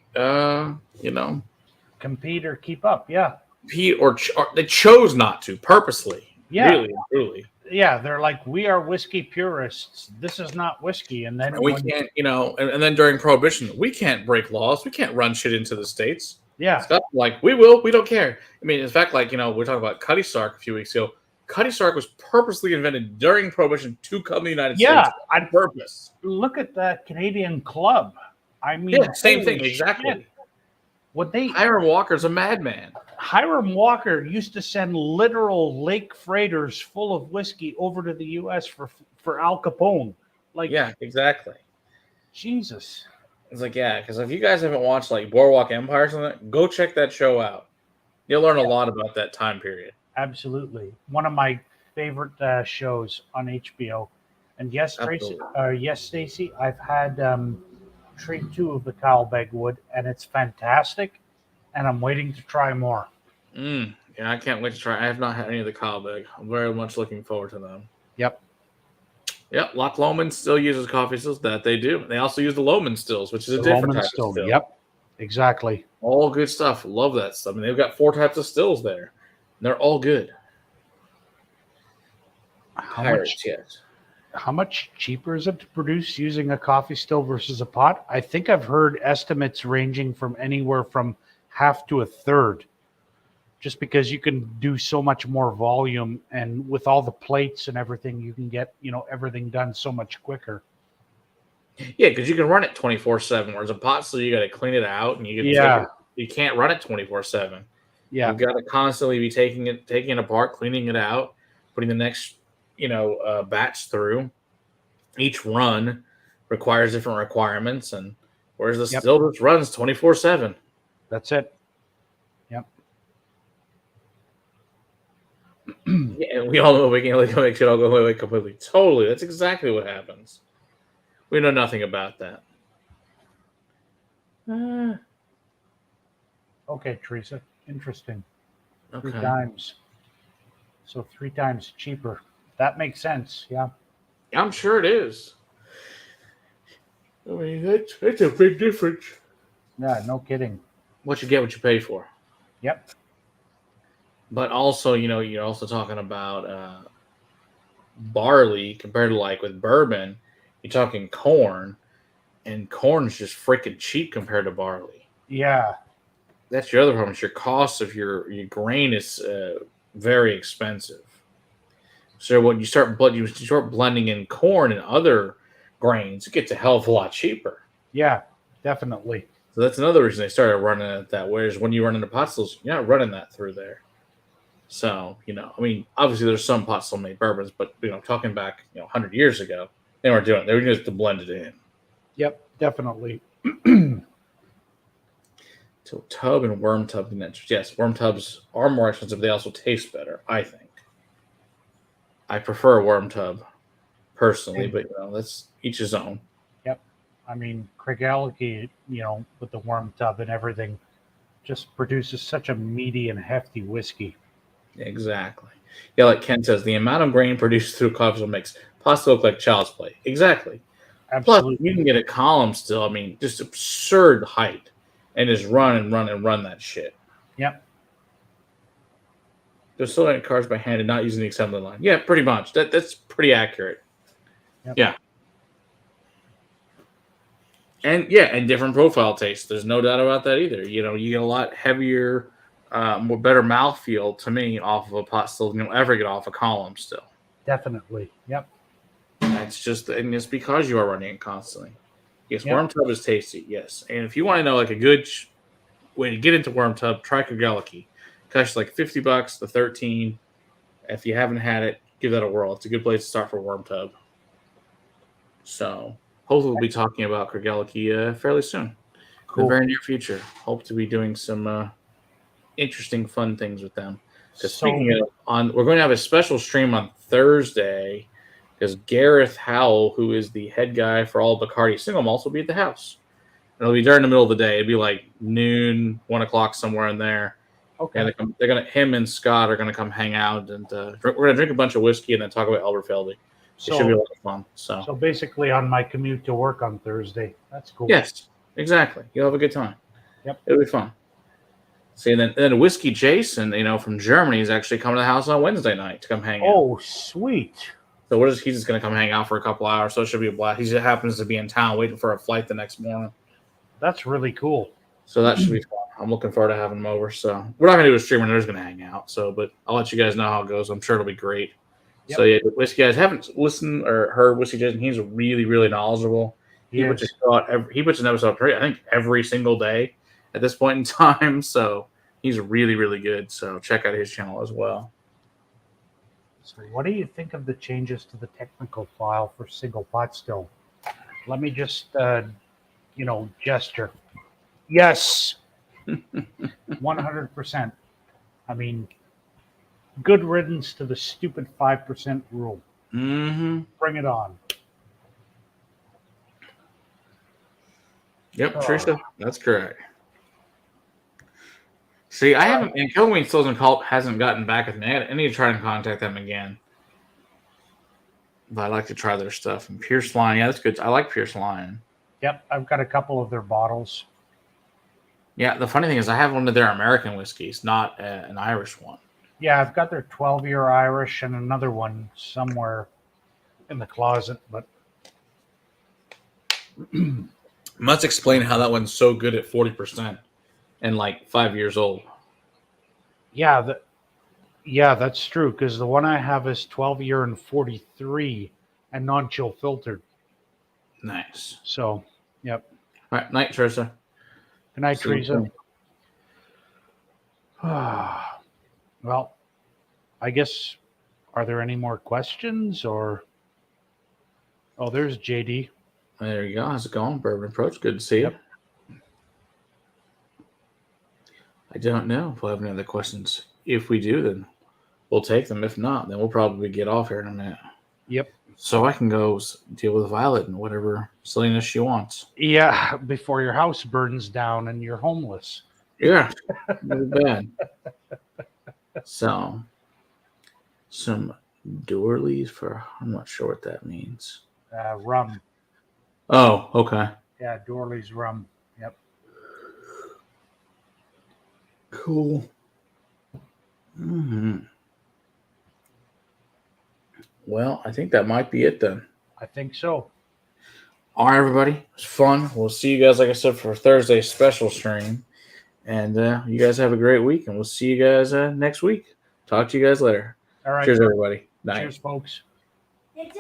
compete or keep up. Yeah. compete or they chose not to purposely. Yeah. Really, truly. Yeah, they're like, we are whiskey purists. This is not whiskey. And then And we can't, and then during Prohibition, we can't break laws. We can't run shit into the states. yeah, Stuff like, we will. We don't care. I mean, in fact, like, we were talking about Cutty Sark a few weeks ago. Cutty Sark was purposely invented during Prohibition to come to the United Yeah, States on purpose. look at that Canadian club. I mean, Yeah, same thing, holy exactly. shit. What they Hiram Walker's a madman. Hiram Walker used to send literal lake freighters full of whiskey over to the U.S. for Al Capone. Like, Yeah, exactly. Jesus. It's like, yeah, because if you guys haven't watched like Boardwalk Empire or something, go check that show out. You'll learn a lot about that time period. Absolutely. One of my favorite shows on HBO. And yes, Tracy, yes, Stacy, I've had Treat 2 of the Kyle Begwood, and it's fantastic, and I'm waiting to try more. Yeah, I can't wait to try. I have not had any of the Caldwell. I'm very much looking forward to them. Yep. Yep, Loch Lomond still uses coffee stills. That they do. They also use the Lomond stills, which is a different type of still. Yep, exactly. All good stuff. Love that stuff. I mean, they've got 4 types of stills there. They're all good. How much cheaper is it to produce using a coffee still versus a pot? I think I've heard estimates ranging from anywhere from half to a third, just because you can do so much more volume, and with all the plates and everything, you can get everything done so much quicker. Yeah, because you can run it 24/7. Whereas a pot still, you got to clean it out, and you can't run it 24/7. Yeah, you've got to constantly be taking it apart, cleaning it out, putting the next batch through. Each run requires different requirements, and whereas the still just runs 24/7. That's it. Yep. Yeah, and we all know we can only make shit all go away completely. Totally. That's exactly what happens. We know nothing about that. Okay, Teresa. Interesting. Okay. 3 times. So 3 times cheaper. That makes sense. Yeah. I'm sure it is. I mean, that's a big difference. Yeah, no kidding. What you get, what you pay for. Yep. But also, you're also talking about barley compared to like with bourbon. You're talking corn, and corn's just freaking cheap compared to barley. Yeah. That's your other problem. Is your cost of your grain is very expensive. So when you start blending in corn and other grains, it gets a hell of a lot cheaper. Yeah, definitely. So that's another reason they started running it that way. Is when you run into pot stills, you're not running that through there. So I mean, obviously there's some pot still made bourbons, but talking back 100 years ago, they weren't doing it. They were just to blend it in. Yep, definitely. So tub and worm tub condensers. Yes, worm tubs are more expensive. They also taste better, I think. I prefer a worm tub personally, but that's each his own. Yep. I mean, Craigellachie, with the worm tub and everything, just produces such a meaty and hefty whiskey. Exactly. Yeah, like Ken says, the amount of grain produced through coffee still makes pasta look like child's play. Exactly. Absolutely. Plus, you can get a column still. I mean, just absurd height, and just run and run and run that shit. Yep. They're still in cars by hand and not using the assembly line. Yeah, pretty much. That's pretty accurate. Yep. Yeah. And different profile tastes. There's no doubt about that either. You get a lot heavier, more better mouthfeel to me off of a pot still than you'll ever get off a column still. Definitely. Yep. That's just, and it's because you are running it constantly. Yes, worm tub is tasty. Yes, and if you want to know like a good way to get into worm tub, try Craigellachie. Costs like $50 to $13. If you haven't had it, give that a whirl. It's a good place to start for worm tub. So hopefully we'll be talking about Craigellachie fairly soon. Cool. In the very near future. Hope to be doing some interesting, fun things with them. Speaking of, we're going to have a special stream on Thursday because Gareth Howell, who is the head guy for all Bacardi single malts, will be at the house. It'll be during the middle of the day. It'll be like noon, 1 o'clock, somewhere in there. Okay. And him and Scott are gonna come hang out, and we're gonna drink a bunch of whiskey and then talk about Elberfeldy. It should be a lot of fun. So basically, on my commute to work on Thursday, that's cool. Yes, exactly. You'll have a good time. Yep, it'll be fun. See, and then Whiskey Jason, from Germany, is actually coming to the house on Wednesday night to come hang out. Oh, sweet. So he's just gonna come hang out for a couple hours. So it should be a blast. He just happens to be in town waiting for a flight the next morning. That's really cool. So that should be fun. I'm looking forward to having him over. So we're not going to do a stream. We're just going to hang out. But I'll let you guys know how it goes. I'm sure it'll be great. Yep. So Whiskey guys haven't listened or heard Whiskey Jason. He's really, really knowledgeable. He puts an episode up, I think, every single day at this point in time. So he's really, really good. So check out his channel as well. So what do you think of the changes to the technical file for single pot still? Let me just, gesture. Yes. 100%. I mean, good riddance to the stupid 5% rule. Mm-hmm. Bring it on. Yep, Trisha, that's correct. See, I haven't, and Kelvin still hasn't gotten back with me. I need to try and contact them again. But I like to try their stuff. And Pierce Lion, that's good. I like Pierce Lion. Yep, I've got a couple of their bottles. Yeah, the funny thing is I have one of their American whiskeys, not an Irish one. Yeah, I've got their 12-year Irish and another one somewhere in the closet. But must explain how that one's so good at 40% and like 5 years old. Yeah, that's true because the one I have is 12-year and 43 and non-chill filtered. Nice. So, yep. All right, night, Teresa. Good night, Teresa. Well, I guess, are there any more questions or? Oh, there's JD. There you go. How's it going? Bourbon Approach. Good to see you. I don't know if we'll have any other questions. If we do, then we'll take them. If not, then we'll probably get off here in a minute. Yep. So I can go deal with Violet and whatever silliness she wants. Yeah, before your house burns down and you're homeless. Yeah, not bad. So, some doorlies for, I'm not sure what that means. Rum. Oh, okay. Yeah, Dorley's rum. Yep. Cool. Well, I think that might be it then. I think so. All right, everybody. It was fun. We'll see you guys, like I said, for Thursday's special stream. And you guys have a great week, and we'll see you guys next week. Talk to you guys later. All right. Cheers, everybody. Night. Cheers, folks. It's